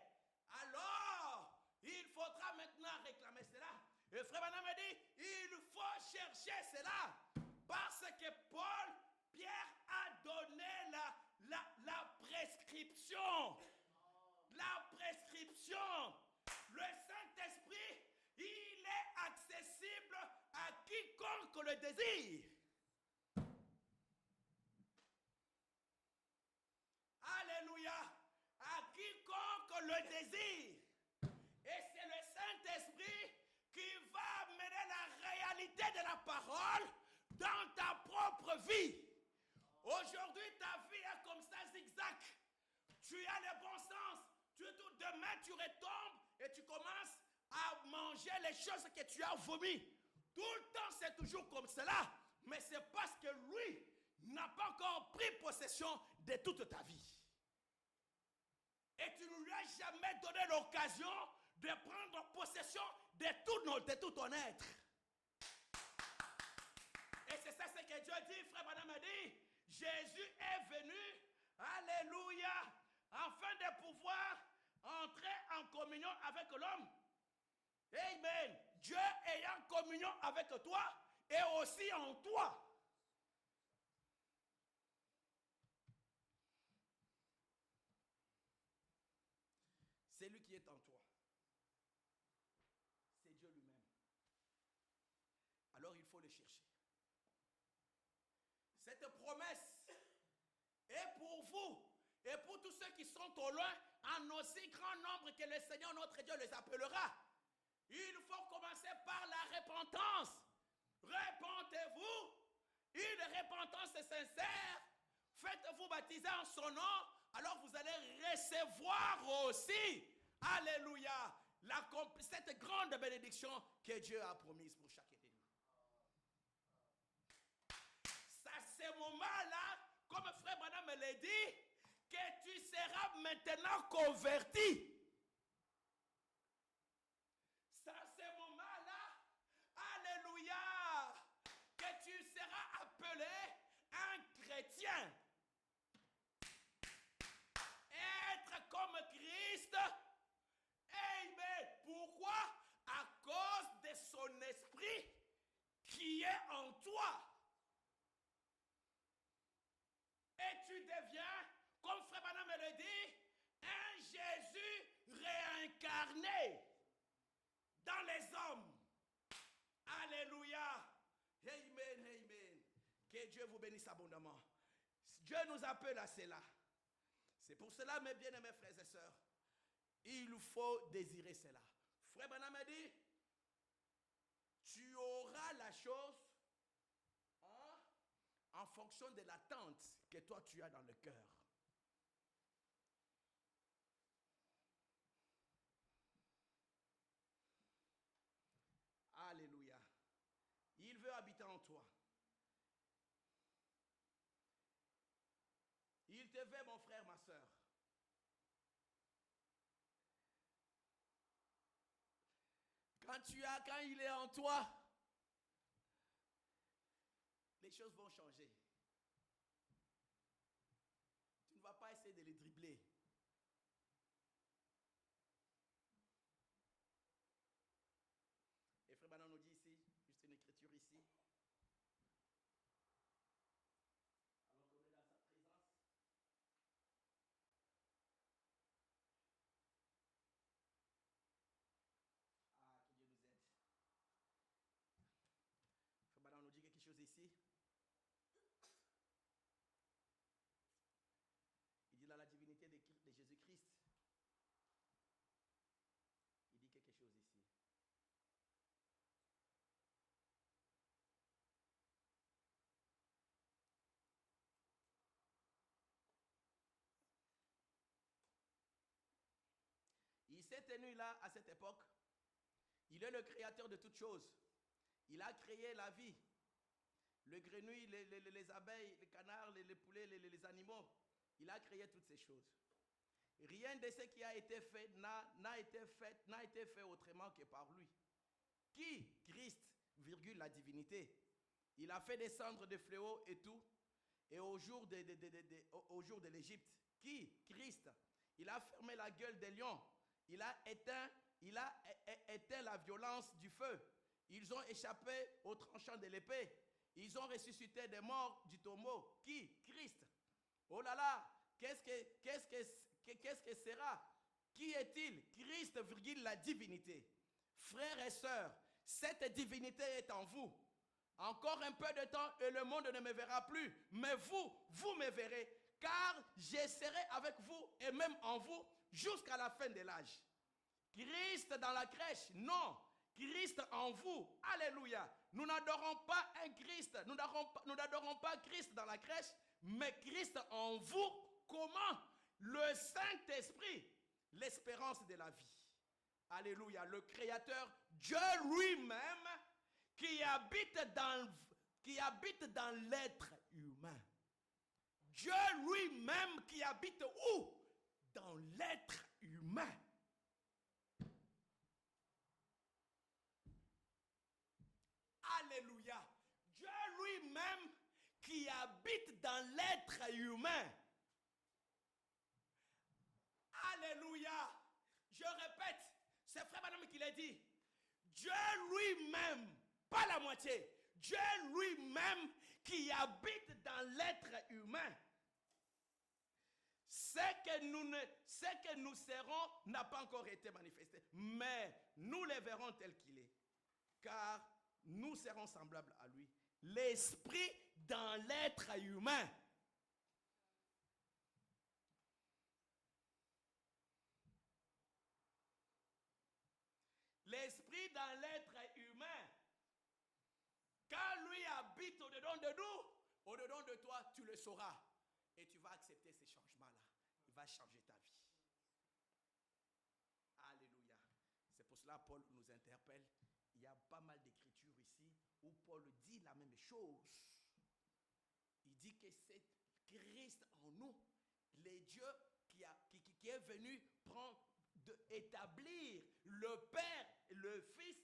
Alors, il faudra maintenant réclamer cela. Et frère Branham me dit, il faut chercher cela. Parce que le désire. Alléluia. À quiconque le désire. Et c'est le Saint-Esprit qui va mener la réalité de la parole dans ta propre vie. Aujourd'hui, ta vie est comme ça, zigzag. Tu as le bon sens. Demain, tu retombes et tu commences à manger les choses que tu as vomi. Tout le temps, c'est toujours comme cela. Mais c'est parce que lui n'a pas encore pris possession de toute ta vie. Et tu ne lui as jamais donné l'occasion de prendre possession de tout ton être. Et c'est ça ce que Dieu dit, frère Branham dit. Jésus est venu, alléluia, afin de pouvoir entrer en communion avec l'homme. Amen. Dieu ayant communion avec toi et aussi en toi. C'est lui qui est en toi. C'est Dieu lui-même. Alors il faut le chercher. Cette promesse est pour vous et pour tous ceux qui sont au loin, en aussi grand nombre que le Seigneur notre Dieu les appellera. Il faut commencer par la repentance. Repentez-vous. Une repentance sincère. Faites-vous baptiser en son nom. Alors vous allez recevoir aussi, alléluia, cette grande bénédiction que Dieu a promise pour chacun de nous. C'est à ce moment-là, comme frère Branham me l'a dit, que tu seras maintenant converti. C'est à ce moment-là, alléluia, que tu seras appelé un chrétien. Être comme Christ. Amen. Pourquoi? À cause de son esprit qui est en toi. Et tu deviens, comme frère Branham me le dit, un Jésus réincarné dans les hommes. Alléluia. Amen, amen. Que Dieu vous bénisse abondamment. Dieu nous appelle à cela. C'est pour cela, mes bien-aimés frères et sœurs, il faut désirer cela. Frère Branham m'a dit, tu auras la chose en fonction de l'attente que toi tu as dans le cœur. Alléluia. Il veut habiter en toi. Il te veut, mon frère, ma soeur. Quand il est en toi, les choses vont changer. Tu ne vas pas essayer de les dribbler. Et frère Branham nous dit ici, juste une écriture ici. Alors qu'on est dans sa présence. Ah, que Dieu nous aide. Frère Branham nous dit quelque chose ici. Il dit là la divinité de Jésus-Christ. Il dit quelque chose ici. Il s'est tenu là à cette époque. Il est le créateur de toutes choses. Il a créé la vie. Le grenouille, les abeilles, les canards, les poulets, les animaux. Il a créé toutes ces choses. Rien de ce qui a été fait n'a été fait autrement que par lui. Qui? Christ, virgule la divinité. Il a fait descendre des fléaux et tout. Et au jour de l'Égypte. Qui? Christ. Il a fermé la gueule des lions. Il a éteint la violence du feu. Ils ont échappé au tranchant de l'épée. Ils ont ressuscité des morts du tombeau. Qui? Christ. Oh là là, qu'est-ce que sera? Qui est-il? Christ, virgule la divinité. Frères et sœurs, cette divinité est en vous. Encore un peu de temps et le monde ne me verra plus. Mais vous me verrez, car je serai avec vous et même en vous jusqu'à la fin de l'âge. Christ dans la crèche, non. Christ en vous, alléluia. Nous n'adorons pas un Christ, nous n'adorons pas Christ dans la crèche, mais Christ en vous, comment? Le Saint-Esprit, l'espérance de la vie. Alléluia, le Créateur, Dieu lui-même, qui habite dans l'être humain. Dieu lui-même qui habite où? Dans l'être humain. Alléluia. Dieu lui-même qui habite dans l'être humain. Alléluia. Je répète, c'est Frère Branham qui l'a dit. Dieu lui-même, pas la moitié. Dieu lui-même qui habite dans l'être humain. Ce que nous serons n'a pas encore été manifesté. Mais nous le verrons tel qu'il est. Car nous serons semblables à lui. L'esprit dans l'être humain. L'esprit dans l'être humain. Quand lui habite au-dedans de nous, au-dedans de toi, tu le sauras. Et tu vas accepter ces changements-là. Il va changer ta vie. Alléluia. C'est pour cela que Paul nous interpelle. Il y a pas mal d'écritures ici où Paul dit la même chose. Il dit que c'est Christ en nous, le Dieu qui est venu établir le Père, le Fils,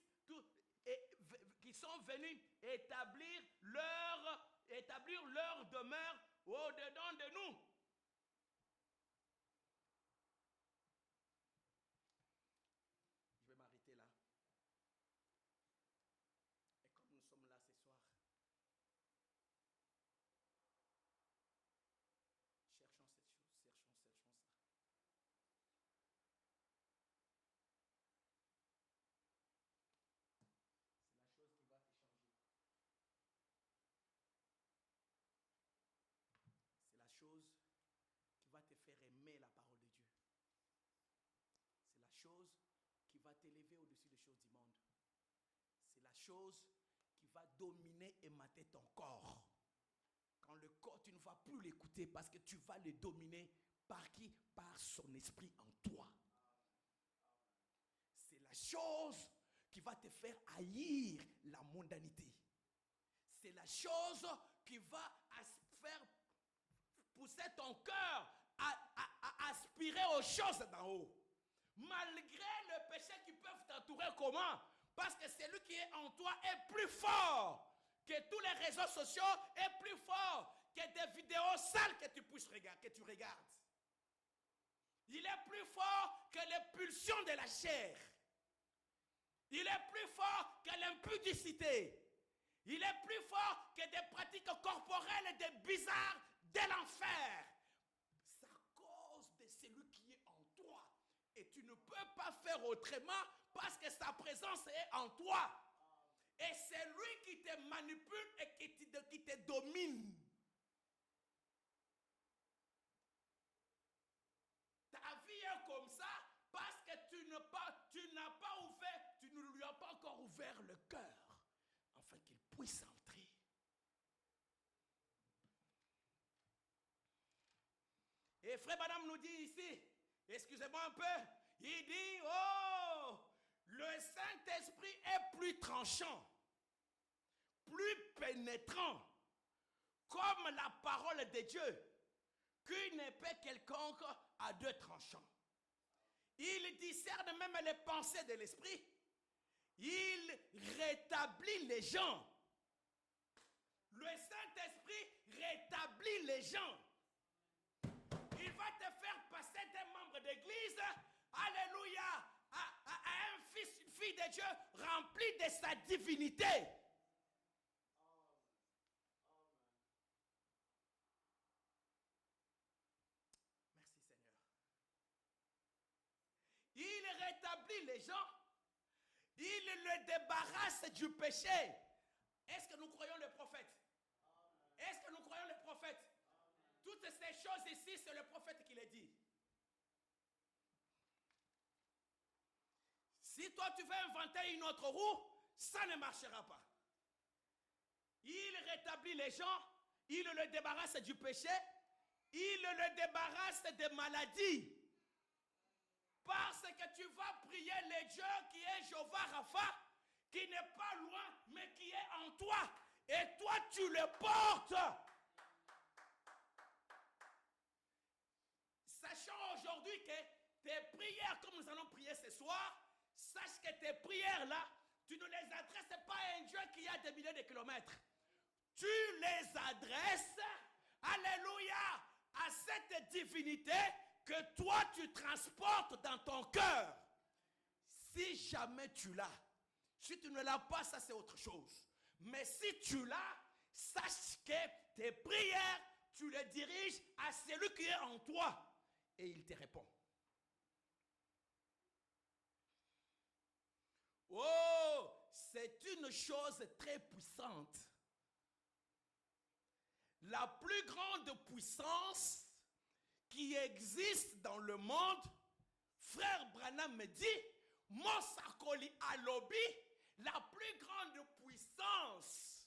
qui sont venus établir leur demeure au-dedans de nous. Je vais m'arrêter là. Et comme nous sommes là ce soir, cherchons cette chose, cherchons ça. C'est la chose qui va te changer. C'est la chose qui va te faire aimer la parole de Dieu. C'est la chose qui va t'élever au-dessus des choses du monde. C'est la chose qui va dominer et mater ton corps. Quand le corps, tu ne vas plus l'écouter parce que tu vas le dominer par qui? Par son esprit en toi. C'est la chose qui va te faire haïr la mondanité. C'est la chose qui va faire pousser ton cœur à aspirer aux choses d'en haut. Malgré le péché qui peuvent t'entourer, comment? Parce que celui qui est en toi est plus fort que tous les réseaux sociaux, est plus fort que des vidéos sales que tu puisses regarder, que tu regardes. Il est plus fort que les pulsions de la chair. Il est plus fort que l'impudicité. Il est plus fort que des pratiques corporelles et des bizarres de l'enfer. C'est à cause de celui qui est en toi. Et tu ne peux pas faire autrement parce que sa présence est en toi. Et c'est lui qui te manipule et qui te domine. Ta vie est comme ça parce que tu ne lui as pas encore ouvert le cœur afin qu'il puisse entrer. Et Frère Branham nous dit ici, excusez-moi un peu, il dit, oh, le Saint-Esprit est plus tranchant, plus pénétrant, comme la parole de Dieu, qu'une épée quelconque à deux tranchants. Il discerne même les pensées de l'esprit. Il rétablit les gens. Le Saint-Esprit rétablit les gens. Il va te faire passer des membres d'église, alléluia, à un fils, une fille de Dieu rempli de sa divinité. Merci Seigneur. Il rétablit les gens. Il le débarrasse du péché Est-ce que nous croyons les prophètes? Est-ce que nous croyons les prophètes? Toutes ces choses ici, c'est le prophète qui les dit. Si toi tu veux inventer une autre roue, ça ne marchera pas. Il rétablit les gens, il le débarrasse du péché, il le débarrasse des maladies. Parce que tu vas prier le Dieu qui est Jéhovah Rapha, qui n'est pas loin, mais qui est en toi. Et toi, tu le portes. Sachant aujourd'hui que tes prières, comme nous allons prier ce soir, sache que tes prières-là, tu ne les adresses pas à un Dieu qui a des milliers de kilomètres. Tu les adresses, alléluia, à cette divinité que toi tu transportes dans ton cœur. Si jamais tu l'as, si tu ne l'as pas, ça c'est autre chose. Mais si tu l'as, sache que tes prières, tu les diriges à celui qui est en toi. Et il te répond. Oh, c'est une chose très puissante. La plus grande puissance qui existe dans le monde, frère Branham me dit, Mosakoli Alobi, la plus grande puissance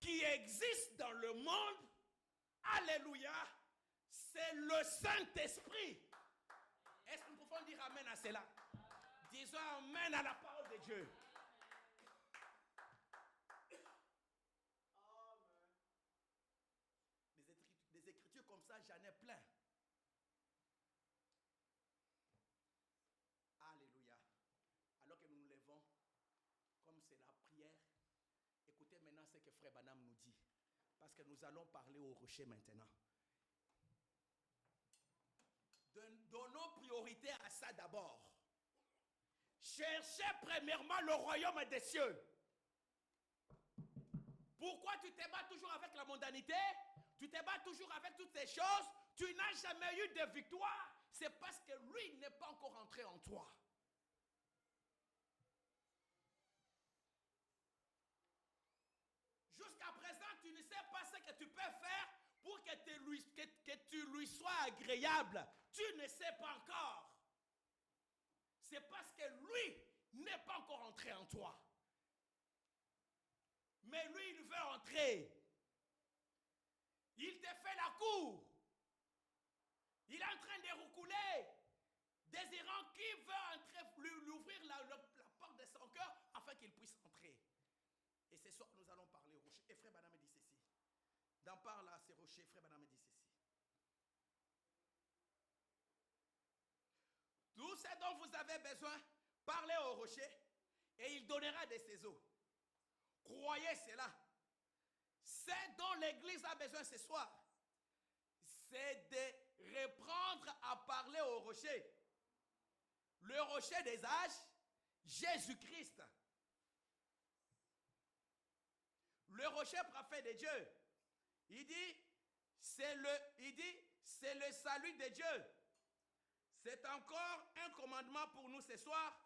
qui existe dans le monde, alléluia, c'est le Saint-Esprit. Est-ce que nous pouvons dire amen à cela? Disons amen à la parole de Dieu. Des écritures comme ça, j'en ai plein. Alléluia. Alors que nous nous levons, comme c'est la prière, écoutez maintenant ce que frère Branham nous dit. Parce que nous allons parler au rocher maintenant. Donnons priorité à ça d'abord. Cherchez premièrement le royaume des cieux. Pourquoi tu te bats toujours avec la mondanité? Tu te bats toujours avec toutes ces choses? Tu n'as jamais eu de victoire? C'est parce que lui n'est pas encore entré en toi. Jusqu'à présent, tu ne sais pas ce que tu peux faire pour que tu lui sois agréable. Tu ne sais pas encore. C'est parce que lui n'est pas encore entré en toi. Mais lui, il veut entrer. Il te fait la cour. Il est en train de roucouler, désirant qui veut entrer, lui ouvrir la porte de son cœur afin qu'il puisse entrer. Et ce soir, nous allons parler au rocher. Et frère Branham dit ceci. D'en parler à ces rochers, frère Branham dit ceci. Tout ce dont vous avez besoin, parlez au rocher et il donnera de ses eaux. Croyez cela. C'est dont l'Église a besoin ce soir. C'est de reprendre à parler au rocher. Le rocher des âges, Jésus-Christ. Le rocher prophète de Dieu. Il dit, c'est le salut de Dieu. C'est encore un commandement pour nous ce soir,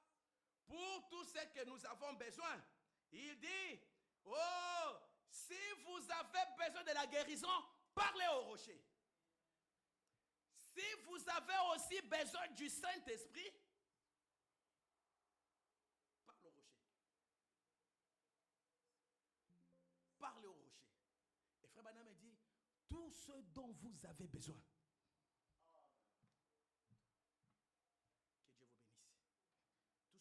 pour tout ce que nous avons besoin. Il dit, oh, si vous avez besoin de la guérison, parlez au rocher. Si vous avez aussi besoin du Saint-Esprit, parlez au rocher. Parlez au rocher. Et frère Branham me dit, tout ce dont vous avez besoin.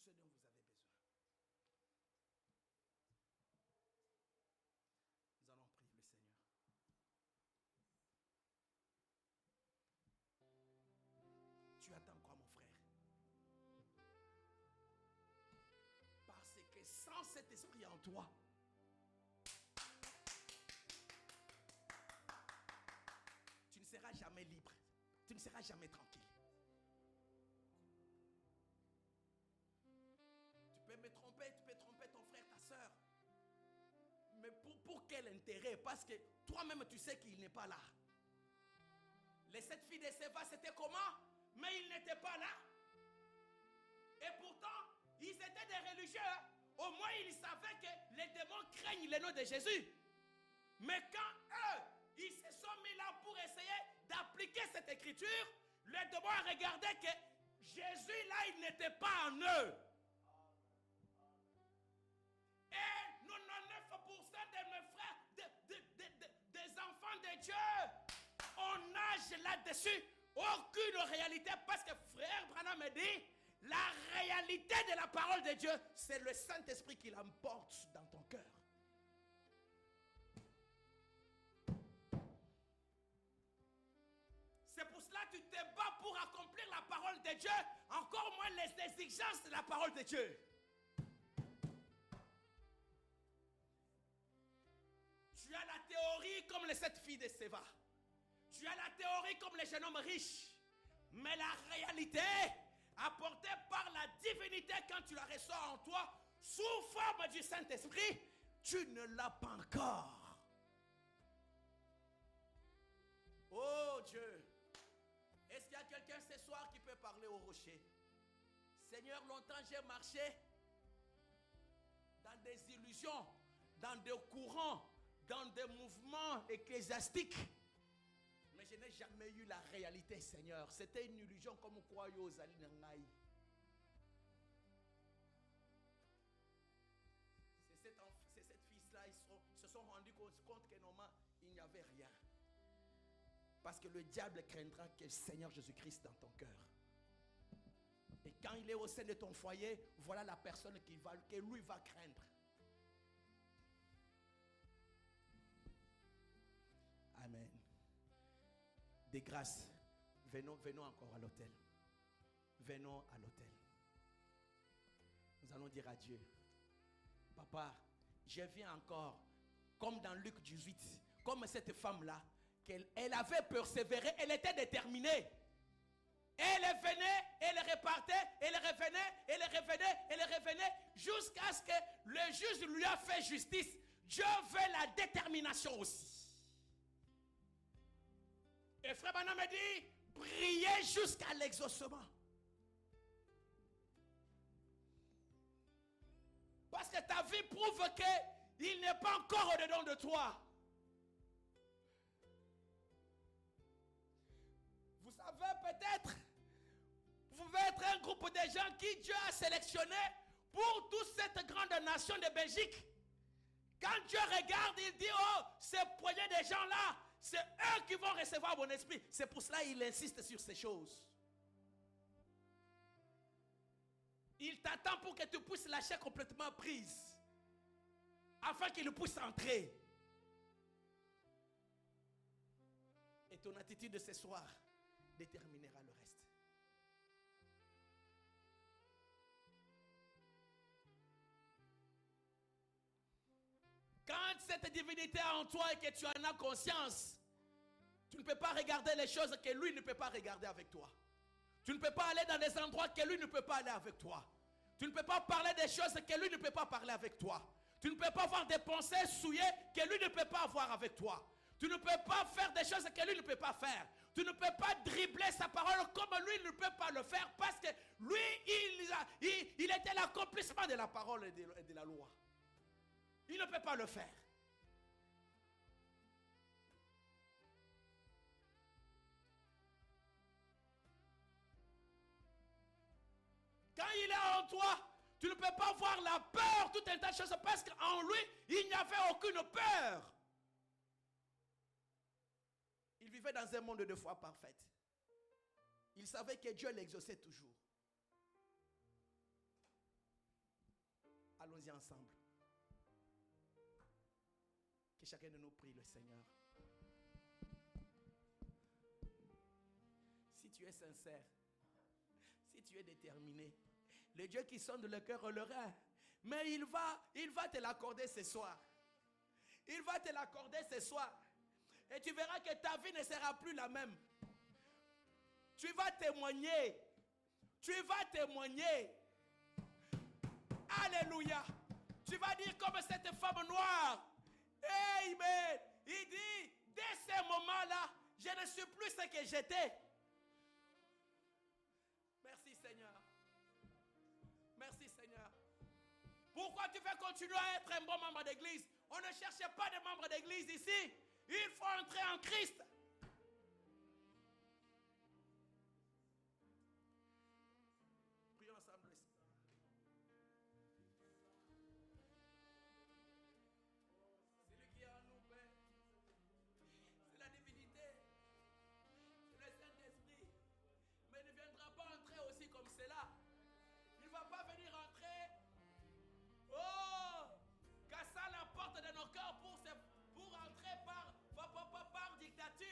Que Dieu vous bénisse. Tout ce dont vous avez besoin. Nous allons prier le Seigneur. Tu attends quoi, mon frère? Parce que sans cet esprit en toi, tu ne seras jamais libre. Tu ne seras jamais tranquille. Tu peux me tromper, tu peux tromper ton frère, ta soeur. Mais pour quel intérêt? Parce que toi-même, tu sais qu'il n'est pas là. Les 7 filles de Séva, c'était comment? Mais ils n'étaient pas là. Et pourtant, ils étaient des religieux. Au moins, ils savaient que les démons craignent le nom de Jésus. Mais quand eux, ils se sont mis là pour essayer d'appliquer cette écriture, les démons regardaient que Jésus, là, il n'était pas en eux. Et 99% de mes frères, des enfants de Dieu, on nage là-dessus. Aucune réalité, parce que frère Branham me dit, la réalité de la parole de Dieu, c'est le Saint-Esprit qui l'emporte dans ton cœur. C'est pour cela que tu te bats pour accomplir la parole de Dieu, encore moins les exigences de la parole de Dieu. Tu as la théorie comme les 7 filles de Séva. Tu as la théorie comme les jeunes hommes riches. Mais la réalité, apportée par la divinité quand tu la reçois en toi, sous forme du Saint-Esprit, tu ne l'as pas encore. Oh Dieu, est-ce qu'il y a quelqu'un ce soir qui peut parler au rocher? Seigneur, longtemps j'ai marché dans des illusions, dans des courants, dans des mouvements ecclésiastiques. Mais je n'ai jamais eu la réalité, Seigneur. C'était une illusion comme quoi aux Alinangaï. C'est cette fille-là, ils se sont rendus compte que normalement, il n'y avait rien. Parce que le diable craindra que le Seigneur Jésus-Christ dans ton cœur. Et quand il est au sein de ton foyer, voilà la personne que lui va craindre. Amen. Des grâces. Venons encore à l'autel. Venons à l'autel. Nous allons dire à Dieu, Papa, je viens encore, comme dans Luc 18, comme cette femme-là, elle avait persévéré, elle était déterminée. Elle venait, elle repartait, elle revenait, elle revenait, elle revenait, jusqu'à ce que le juge lui a fait justice. Dieu veut la détermination aussi. Et frère Branham me dit, priez jusqu'à l'exaucement. Parce que ta vie prouve qu'il n'est pas encore au-dedans de toi. Vous savez peut-être, vous pouvez être un groupe de gens qui Dieu a sélectionné pour toute cette grande nation de Belgique. Quand Dieu regarde, il dit, oh, ces poignées de gens-là, c'est eux qui vont recevoir mon esprit. C'est pour cela qu'il insiste sur ces choses. Il t'attend pour que tu puisses lâcher complètement prise. Afin qu'il puisse entrer. Et ton attitude de ce soir déterminera le reste. Quand cette divinité est en toi et que tu en as conscience, tu ne peux pas regarder les choses que lui ne peut pas regarder avec toi. Tu ne peux pas aller dans des endroits que lui ne peut pas aller avec toi. Tu ne peux pas parler des choses que lui ne peut pas parler avec toi. Tu ne peux pas avoir des pensées souillées que lui ne peut pas avoir avec toi. Tu ne peux pas faire des choses que lui ne peut pas faire. Tu ne peux pas dribbler sa parole comme lui ne peut pas le faire, parce que lui, il était l'accomplissement de la parole et de la loi. Il ne peut pas le faire. Quand il est en toi, tu ne peux pas voir la peur, tout un tas de choses, parce qu'en lui, il n'y avait aucune peur. Il vivait dans un monde de foi parfaite. Il savait que Dieu l'exauçait toujours. Allons-y ensemble. Que chacun de nous prie le Seigneur. Si tu es sincère, si tu es déterminé, le Dieu qui sonde le cœur le rein, mais il va te l'accorder ce soir. Il va te l'accorder ce soir. Et tu verras que ta vie ne sera plus la même. Tu vas témoigner. Tu vas témoigner. Alléluia. Tu vas dire comme cette femme noire. Amen. Il dit, dès ce moment-là, je ne suis plus ce que j'étais. Merci Seigneur. Merci Seigneur. Pourquoi tu veux continuer à être un bon membre d'église? On ne cherchait pas de membres d'église ici. Il faut entrer en Christ. Prions ensemble. Celui qui est en nous, Père, c'est la divinité, c'est le Saint-Esprit. Mais il ne viendra pas entrer aussi comme cela. Il ne va pas venir entrer. Oh, cassant la porte de nos cœurs pour entrer par dictature.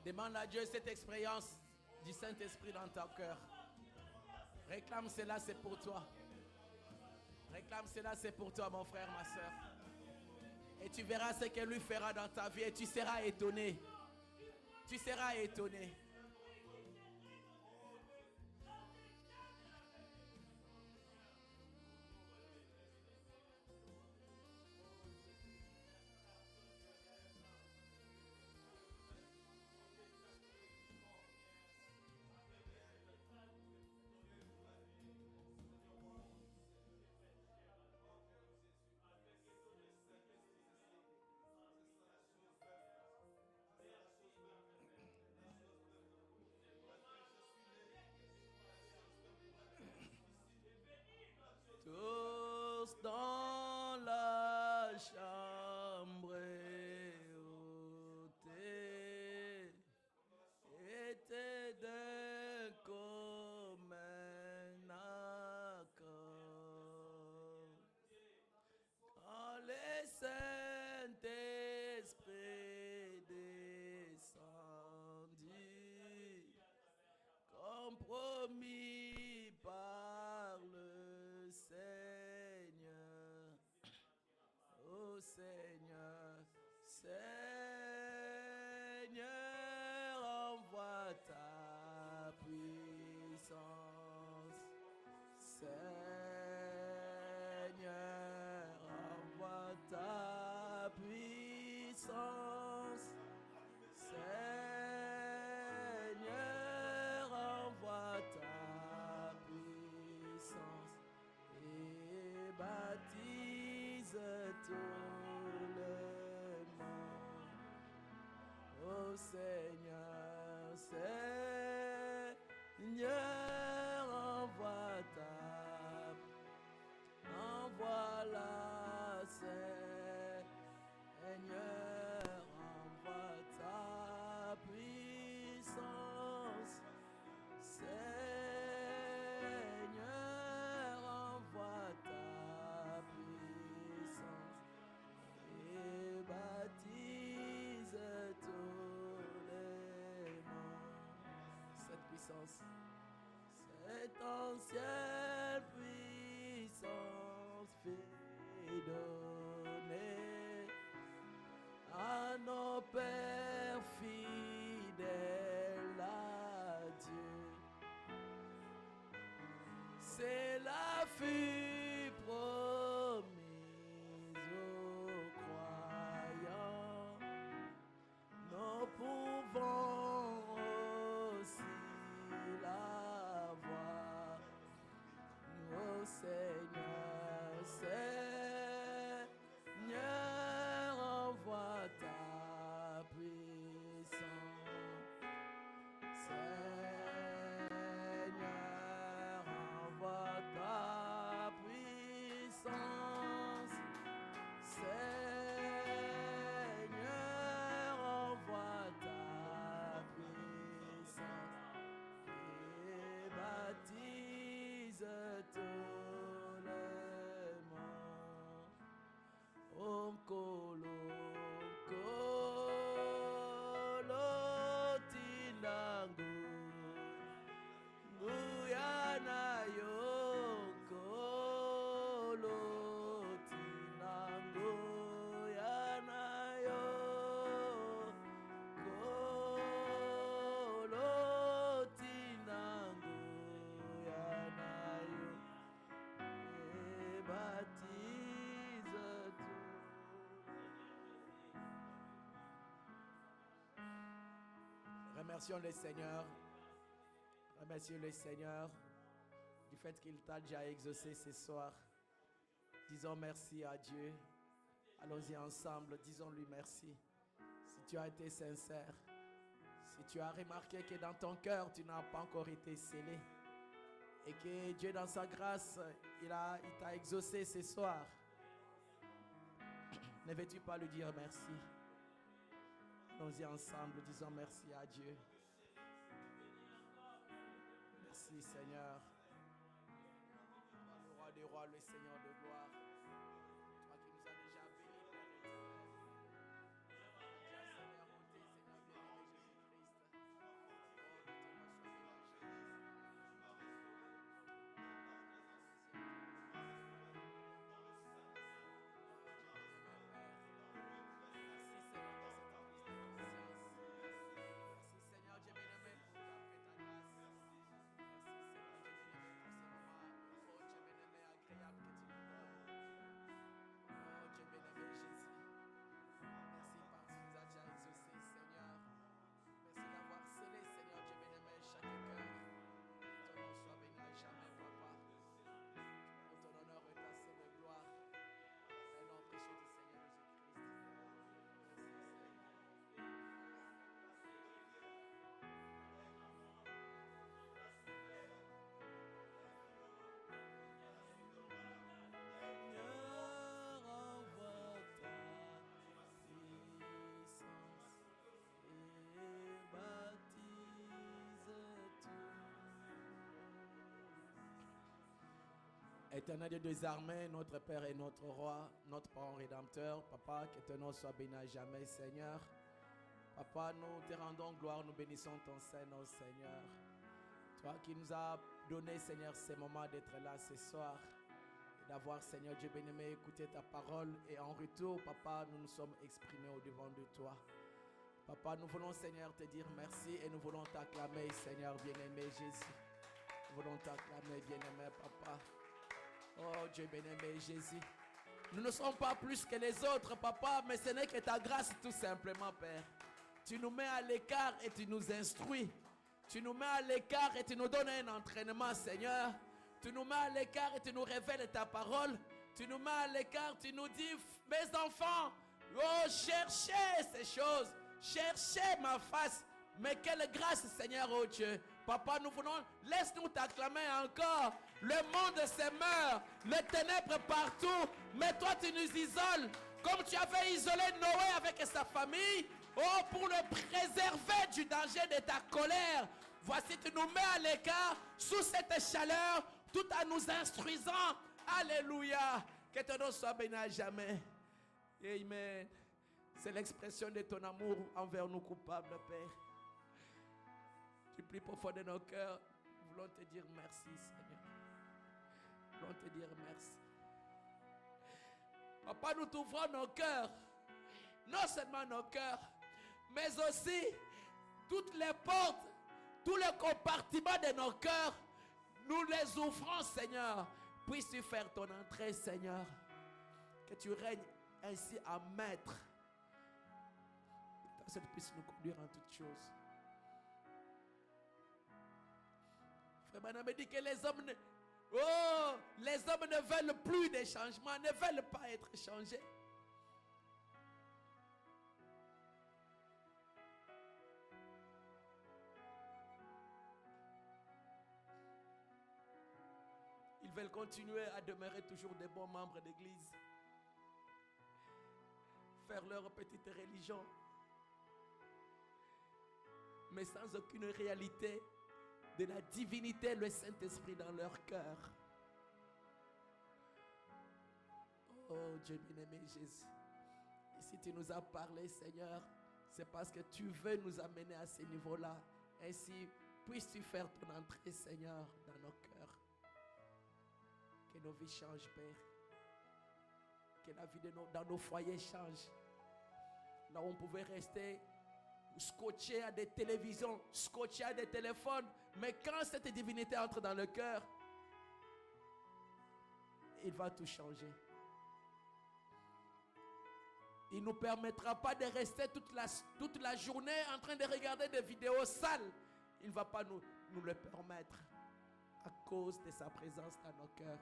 Demande à Dieu cette expérience du Saint-Esprit dans ton cœur. Réclame cela, c'est pour toi. Réclame cela, c'est pour toi, mon frère, ma soeur. Et tu verras ce qu'elle lui fera dans ta vie et tu seras étonné. Tu seras étonné. Tous dans la chambre haute étaient d'un commun accord. Quand le Saint-Esprit descendit, comme promis par le Seigneur, ô Seigneur, Seigneur, envoie ta puissance. Seigneur, envoie ta puissance. Seigneur, envoie ta puissance et baptise tout le monde. Ô Seigneur, Seigneur, envoie la Seigneur, envoie ta puissance. Seigneur, envoie ta puissance et baptise tous les mondes. Cette puissance, cette ancienne puissance fait donner à nos pères fidèles à Dieu. Cela fut promis aux croyants. Nous pouvons aussi l'avoir. Ô Seigneur, Seigneur, envoie ta puissance. Seigneur, envoie ta puissance. Seigneur, envoie ta puissance et baptise tout le monde. Onkolo, kolo, tinango, nguyana yo, kolo, tinango, yana yo, kolo, tinango, yana yo, et baptise tout. Remercions le Seigneur. Remercions le Seigneur du fait qu'il t'a déjà exaucé ce soir. Disons merci à Dieu. Allons-y ensemble, disons-lui merci. Si tu as été sincère, si tu as remarqué que dans ton cœur, tu n'as pas encore été scellé et que Dieu, dans sa grâce, il t'a exaucé ce soir, ne veux-tu pas lui dire merci? Allons-y ensemble, disons merci à Dieu. Merci Seigneur. Le roi des rois, le Seigneur de gloire. Toi qui nous as déjà bénis, Père éternel. Déjà Seigneur, ôté, Seigneur bien-aimé Jésus-Christ. Éternel Dieu des armées, notre Père et notre Roi, notre Parent Rédempteur, Papa, que ton nom soit béni à jamais, Seigneur. Papa, nous te rendons gloire, nous bénissons ton Seigneur, Seigneur. Toi qui nous as donné, Seigneur, ces moments d'être là ce soir, et d'avoir, Seigneur Dieu bien-aimé, écouté ta parole, et en retour, Papa, nous nous sommes exprimés au-devant de toi. Papa, nous voulons, Seigneur, te dire merci, et nous voulons t'acclamer, Seigneur bien-aimé Jésus. Nous voulons t'acclamer, bien-aimé, Papa. Oh Dieu bien-aimé Jésus, nous ne sommes pas plus que les autres, Papa, mais ce n'est que ta grâce tout simplement, Père. Tu nous mets à l'écart et tu nous instruis. Tu nous mets à l'écart et tu nous donnes un entraînement, Seigneur. Tu nous mets à l'écart et tu nous révèles ta parole. Tu nous mets à l'écart, tu nous dis, mes enfants, oh, cherchez ces choses. Cherchez ma face. Mais quelle grâce, Seigneur, oh Dieu. Papa, nous voulons, laisse-nous t'acclamer encore. Le monde se meurt, les ténèbres partout. Mais toi, tu nous isoles. Comme tu avais isolé Noé avec sa famille. Oh, pour le préserver du danger de ta colère. Voici, tu nous mets à l'écart sous cette chaleur, tout en nous instruisant. Alléluia. Que ton nom soit béni à jamais. Amen. C'est l'expression de ton amour envers nous coupables, Père. Du plus profond de nos cœurs, nous voulons te dire merci, Seigneur. Nous voulons te dire merci. Papa, nous t'ouvrons nos cœurs. Non seulement nos cœurs, mais aussi toutes les portes, tous les compartiments de nos cœurs. Nous les ouvrons, Seigneur. Puisses-tu faire ton entrée, Seigneur. Que tu règnes ainsi en maître. Que tu puisses nous conduire en toutes choses. Frère Branham me dit que les hommes ne veulent plus de changements, ne veulent pas être changés. Ils veulent continuer à demeurer toujours des bons membres d'église. Faire leur petite religion. Mais sans aucune réalité de la divinité, le Saint-Esprit dans leur cœur. Oh Dieu bien-aimé Jésus. Et si tu nous as parlé, Seigneur, c'est parce que tu veux nous amener à ce niveau-là. Ainsi, puisses-tu faire ton entrée, Seigneur, dans nos cœurs. Que nos vies changent, Père. Que la vie dans nos foyers change. Là où on pouvait rester scotché à des télévisions, scotché à des téléphones. Mais quand cette divinité entre dans le cœur, il va tout changer. Il ne nous permettra pas de rester toute la journée en train de regarder des vidéos sales. Il ne va pas nous le permettre à cause de sa présence dans nos cœurs.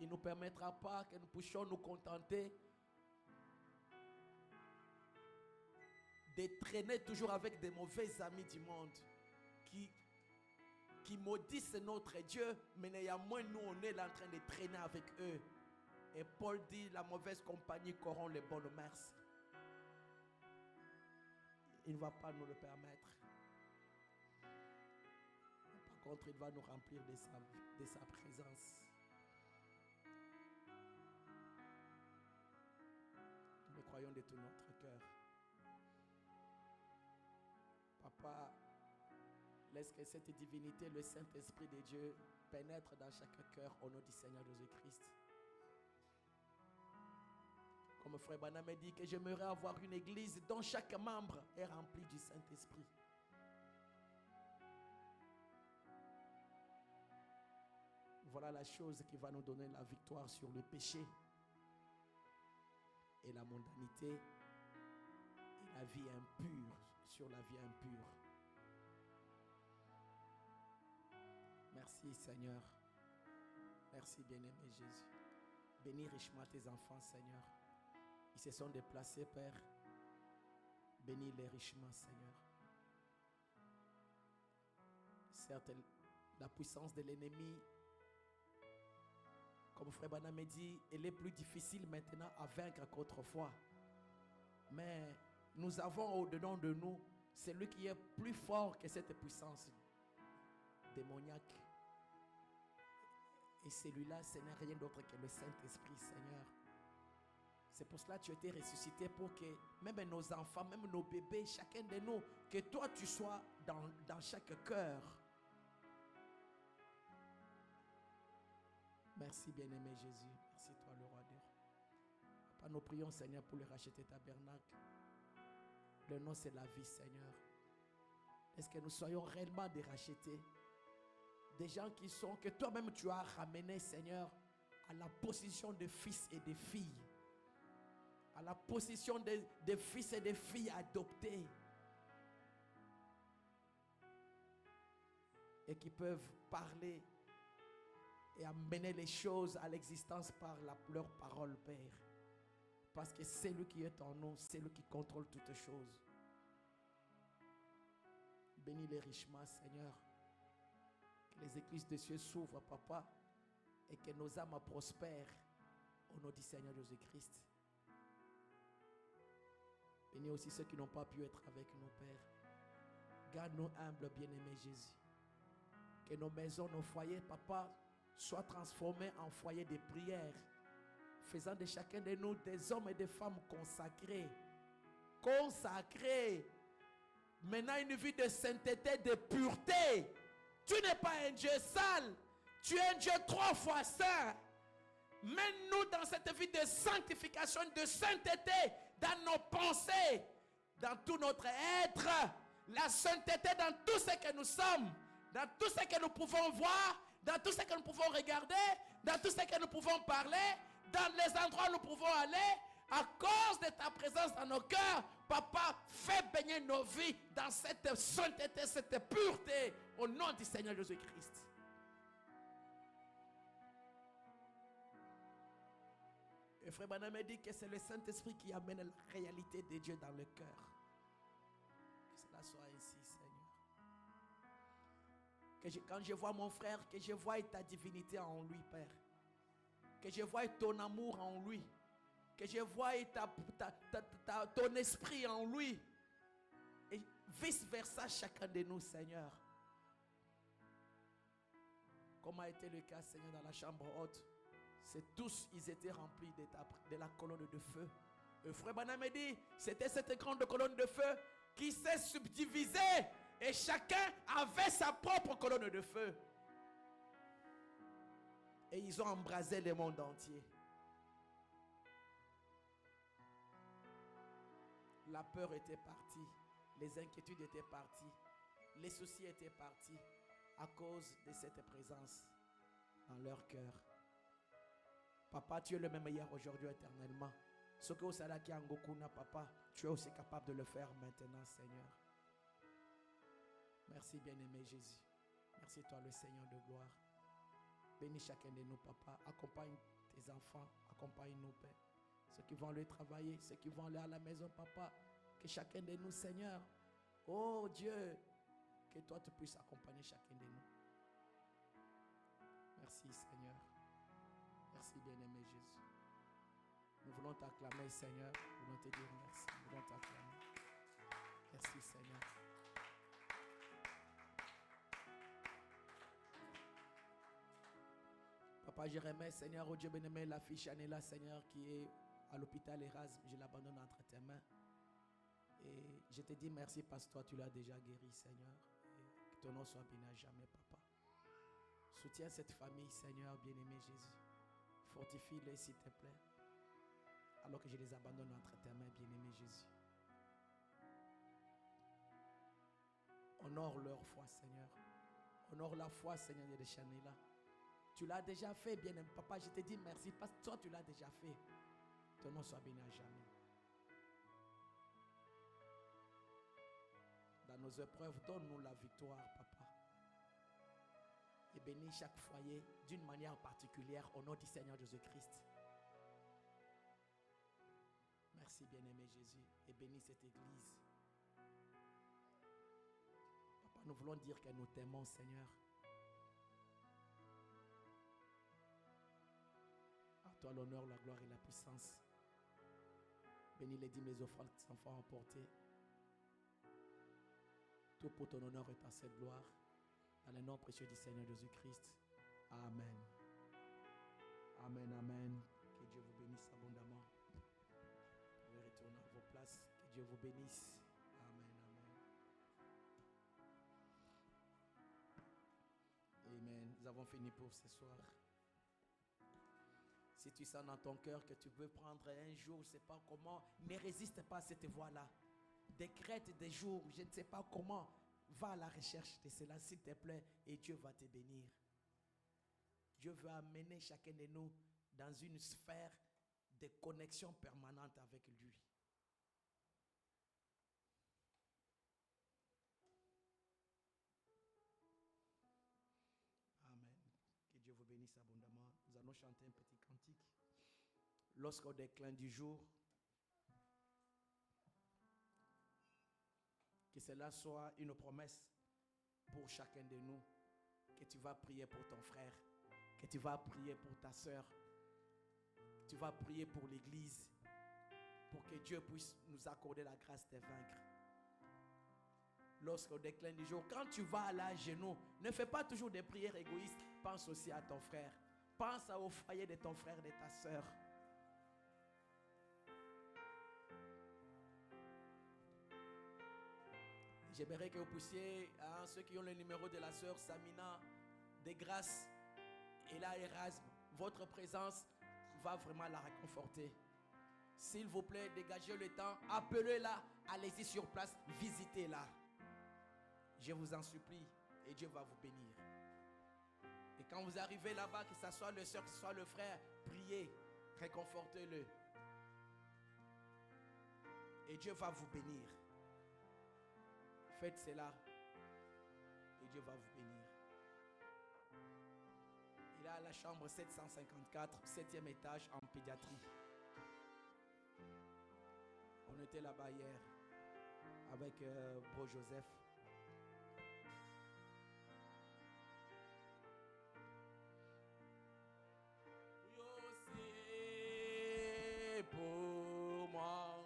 Il ne nous permettra pas que nous puissions nous contenter de traîner toujours avec des mauvais amis du monde qui maudissent notre Dieu, mais néanmoins nous on est là en train de traîner avec eux. Et Paul dit, la mauvaise compagnie corrompt les bonnes mœurs. Il ne va pas nous le permettre. Par contre, il va nous remplir de sa présence. Nous croyons de tout notre cœur. Papa, laisse que cette divinité, le Saint-Esprit de Dieu, pénètre dans chaque cœur au nom du Seigneur Jésus-Christ. Comme frère Branham me dit que j'aimerais avoir une église dont chaque membre est rempli du Saint-Esprit. Voilà la chose qui va nous donner la victoire sur le péché et la mondanité et la vie impure, sur la vie impure. Merci Seigneur. Merci bien-aimé Jésus. Bénis richement tes enfants, Seigneur. Ils se sont déplacés, Père. Bénis-les richement, Seigneur. Certes, la puissance de l'ennemi, comme frère Branham me dit, elle est plus difficile maintenant à vaincre qu'autrefois. Mais nous avons au-dedans de nous celui qui est plus fort que cette puissance démoniaque. Et celui-là, ce n'est rien d'autre que le Saint-Esprit, Seigneur. C'est pour cela que tu as été ressuscité, pour que même nos enfants, même nos bébés, chacun de nous, que toi tu sois dans chaque cœur. Merci bien-aimé Jésus. Merci toi le roi des rois. Papa, nous prions Seigneur pour le racheter tabernacle. Le nom c'est la vie Seigneur. Est-ce que nous soyons réellement des rachetés? Des gens qui sont, que toi-même tu as ramenés Seigneur à la position de fils et de filles. À la position de fils et de filles adoptés. Et qui peuvent parler et amener les choses à l'existence par leur parole, Père. Parce que c'est lui qui est en nous, c'est lui qui contrôle toutes choses. Bénis-les richement, Seigneur. Que les églises de cieux s'ouvrent, Papa, et que nos âmes prospèrent au nom du Seigneur Jésus-Christ. Bénis aussi ceux qui n'ont pas pu être avec nous, Père. Garde-nous humbles, bien-aimés Jésus. Que nos maisons, nos foyers, Papa, soient transformés en foyers de prière, faisant de chacun de nous des hommes et des femmes consacrés. Consacrés. Menant une vie de sainteté, de pureté. Tu n'es pas un Dieu sale. Tu es un Dieu 3 fois saint. Mène-nous dans cette vie de sanctification, de sainteté, dans nos pensées, dans tout notre être. La sainteté dans tout ce que nous sommes, dans tout ce que nous pouvons voir, dans tout ce que nous pouvons regarder, dans tout ce que nous pouvons parler, dans les endroits où nous pouvons aller. À cause de ta présence dans nos cœurs, Papa, fais baigner nos vies dans cette sainteté, cette pureté, au nom du Seigneur Jésus-Christ. Et frère Branham me dit que c'est le Saint-Esprit qui amène la réalité de Dieu dans le cœur. Que cela soit ainsi, Seigneur. Quand je vois mon frère, que je vois ta divinité en lui, Père. Que je vois ton amour en lui. Que je vois ton esprit en lui. Et vice versa chacun de nous, Seigneur. Comme a été le cas, Seigneur, dans la chambre haute. C'est tous, ils étaient remplis de la colonne de feu. Le frère Branham me dit, c'était cette grande colonne de feu qui s'est subdivisée. Et chacun avait sa propre colonne de feu. Et ils ont embrasé le monde entier. La peur était partie. Les inquiétudes étaient parties. Les soucis étaient partis. À cause de cette présence dans leur cœur. Papa, tu es le même hier, aujourd'hui, éternellement. Ce que au Salaki Angokuna, Papa, tu es aussi capable de le faire maintenant, Seigneur. Merci, bien-aimé Jésus. Merci, toi, le Seigneur de gloire. Bénis chacun de nous, Papa. Accompagne tes enfants. Accompagne-nous, Père. Ceux qui vont aller travailler, ceux qui vont aller à la maison, Papa. Que chacun de nous, Seigneur, oh Dieu, que toi, tu puisses accompagner chacun de nous. Merci, Seigneur. Merci, bien-aimé Jésus. Nous voulons t'acclamer, Seigneur. Nous voulons te dire merci. Nous voulons t'acclamer. Merci, Seigneur. Papa, je remets, Seigneur, oh Dieu bien-aimé, la fille Chanela, Seigneur, qui est à l'hôpital Erasme. Je l'abandonne entre tes mains. Et je te dis merci parce que toi, tu l'as déjà guéri, Seigneur. Et que ton nom soit béni à jamais, Papa. Soutiens cette famille, Seigneur, bien-aimé Jésus. Fortifie-les, s'il te plaît. Alors que je les abandonne entre tes mains, bien-aimé Jésus. Honore leur foi, Seigneur. Honore la foi, Seigneur, de Chanela. Tu l'as déjà fait, bien-aimé. Papa, je te dis merci parce que toi, tu l'as déjà fait. Ton nom soit béni à jamais. Dans nos épreuves, donne-nous la victoire, Papa. Et bénis chaque foyer d'une manière particulière au nom du Seigneur Jésus-Christ. Merci, bien-aimé Jésus, et bénis cette église. Papa, nous voulons dire que nous t'aimons, Seigneur. À toi l'honneur, la gloire et la puissance. Bénis les 10 mes offrandes sans enfants emportés. Tout pour ton honneur et ta cette gloire. Dans le nom précieux du Seigneur Jésus-Christ. Amen. Amen, amen. Que Dieu vous bénisse abondamment. Vous pouvez retourner à vos places. Que Dieu vous bénisse. Amen, amen. Amen. Nous avons fini pour ce soir. Si tu sens dans ton cœur que tu veux prendre un jour, je ne sais pas comment, ne résiste pas à cette voie-là. Décrète des jours, je ne sais pas comment. Va à la recherche de cela, s'il te plaît, et Dieu va te bénir. Dieu veut amener chacun de nous dans une sphère de connexion permanente avec lui. Amen. Que Dieu vous bénisse abondamment. Nous allons chanter un petit cantique. Lorsqu'au déclin du jour, que cela soit une promesse pour chacun de nous, que tu vas prier pour ton frère, que tu vas prier pour ta soeur, que tu vas prier pour l'église, pour que Dieu puisse nous accorder la grâce de vaincre. Lorsqu'au déclin du jour, quand tu vas à genoux, ne fais pas toujours des prières égoïstes, pense aussi à ton frère, pense au foyer de ton frère, de ta soeur. J'aimerais que vous puissiez, ceux qui ont le numéro de la sœur Samina, de grâce, et là Erasme, votre présence va vraiment la réconforter. S'il vous plaît, dégagez le temps, appelez-la, allez-y sur place, visitez-la. Je vous en supplie, et Dieu va vous bénir. Et quand vous arrivez là-bas, que ce soit le sœur, que ce soit le frère, priez, réconfortez-le. Et Dieu va vous bénir. Faites cela et Dieu va vous bénir. Il est à la chambre 754, 7e étage en pédiatrie. On était là-bas hier avec Bro Joseph. C'est pour moi,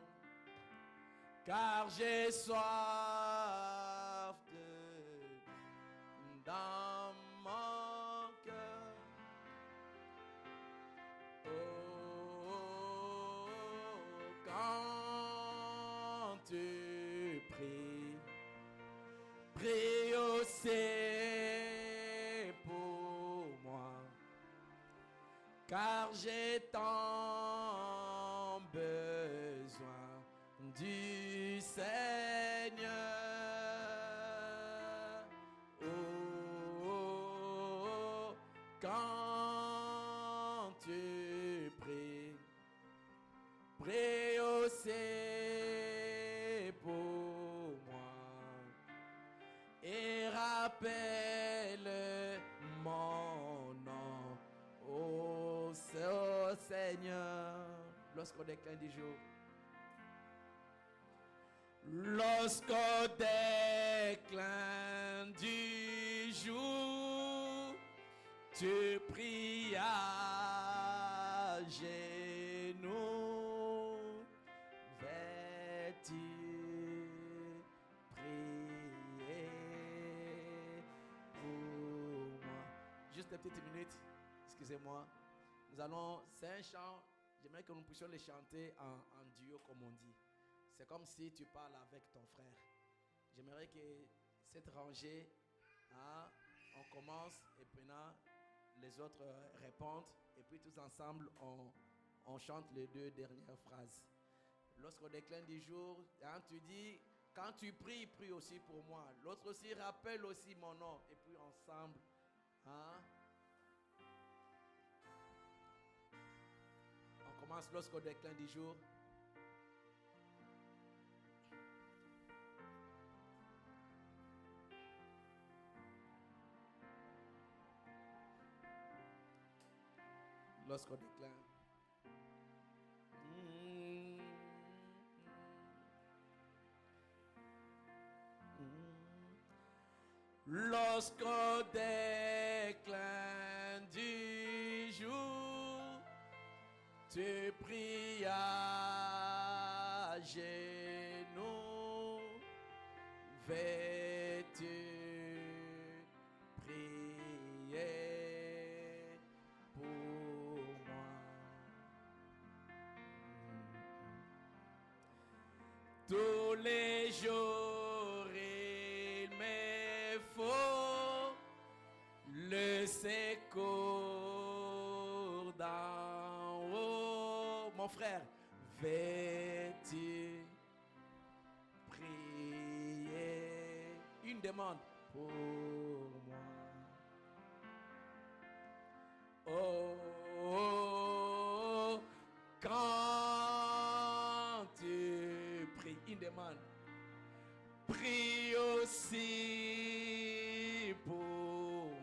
car j'ai soif dans mon cœur. Oh, quand tu pries, prie aussi pour moi, car j'ai tant besoin du Seigneur. Oh, quand tu pries, prie aussi pour moi et rappelle mon nom au Seigneur. Lorsqu'au déclin du jour, lorsqu'au déclin du jour, tu pries à genoux, vais-tu prier pour moi? Juste une petite minute, excusez-moi. C'est un chant, j'aimerais que nous puissions le chanter en duo comme on dit. C'est comme si tu parles avec ton frère. J'aimerais que cette rangée, on commence et puis les autres répondent. Et puis tous ensemble, on chante les deux dernières phrases. Lorsqu'au déclin du jour, tu dis, quand tu pries, prie aussi pour moi. L'autre aussi rappelle aussi mon nom. Et puis ensemble, on commence lorsqu'au déclin du jour. Lorsqu'on déclare. Lorsqu'au déclin du jour, tu pries à genoux, vais-tu prier pour moi? les jours, il me faut le secours d'en haut. Mon frère, vais-tu prier? Une demande pour moi. Oh, quand tu pries, une demande. Prie aussi pour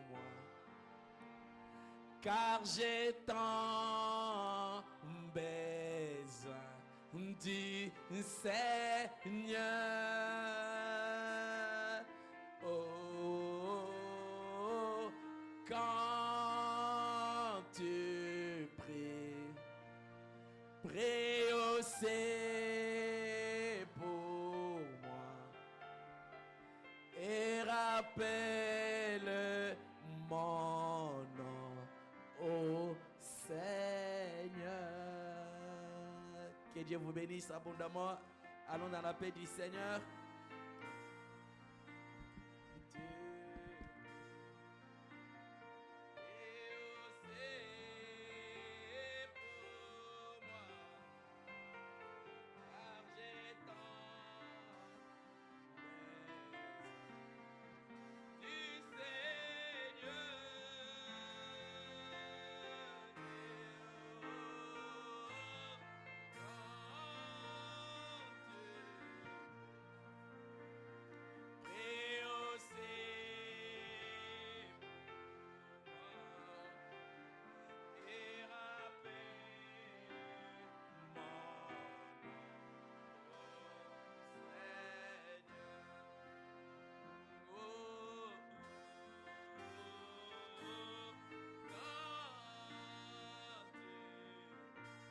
moi, car j'ai tant besoin du Seigneur. Oh, quand tu pries, prie aussi pour moi et rappelle mon nom au Seigneur. Que Dieu vous bénisse abondamment. Allons dans la paix du Seigneur.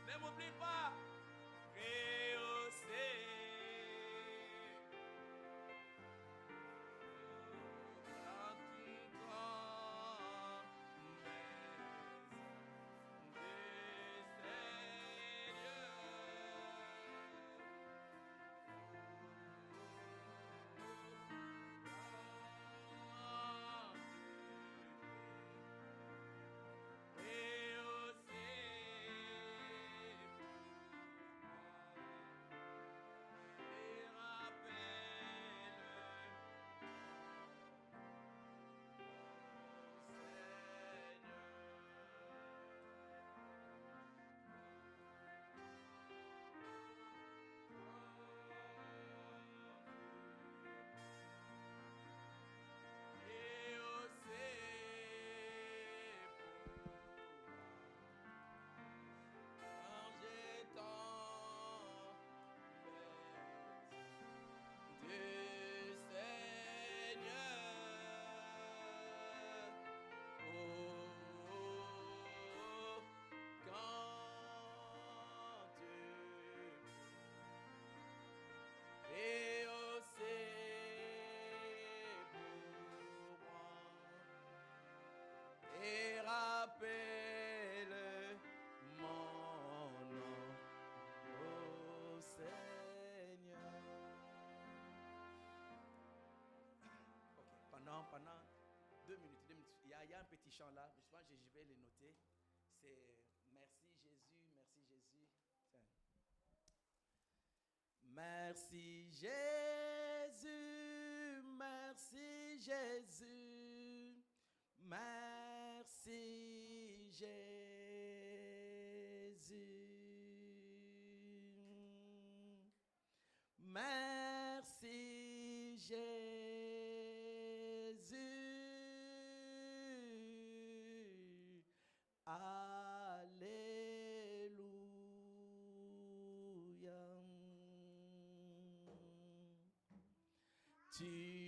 Ne m'oublie pas. Rehausser. Quand tu prends du Et rappelle mon nom au Seigneur. Ok, pendant 2 minutes, il y a un petit chant là, je pense que je vais le noter. C'est merci Jésus, merci Jésus. Tiens. Merci Jésus, merci Jésus, merci Jésus, merci Jésus, alléluia. Tu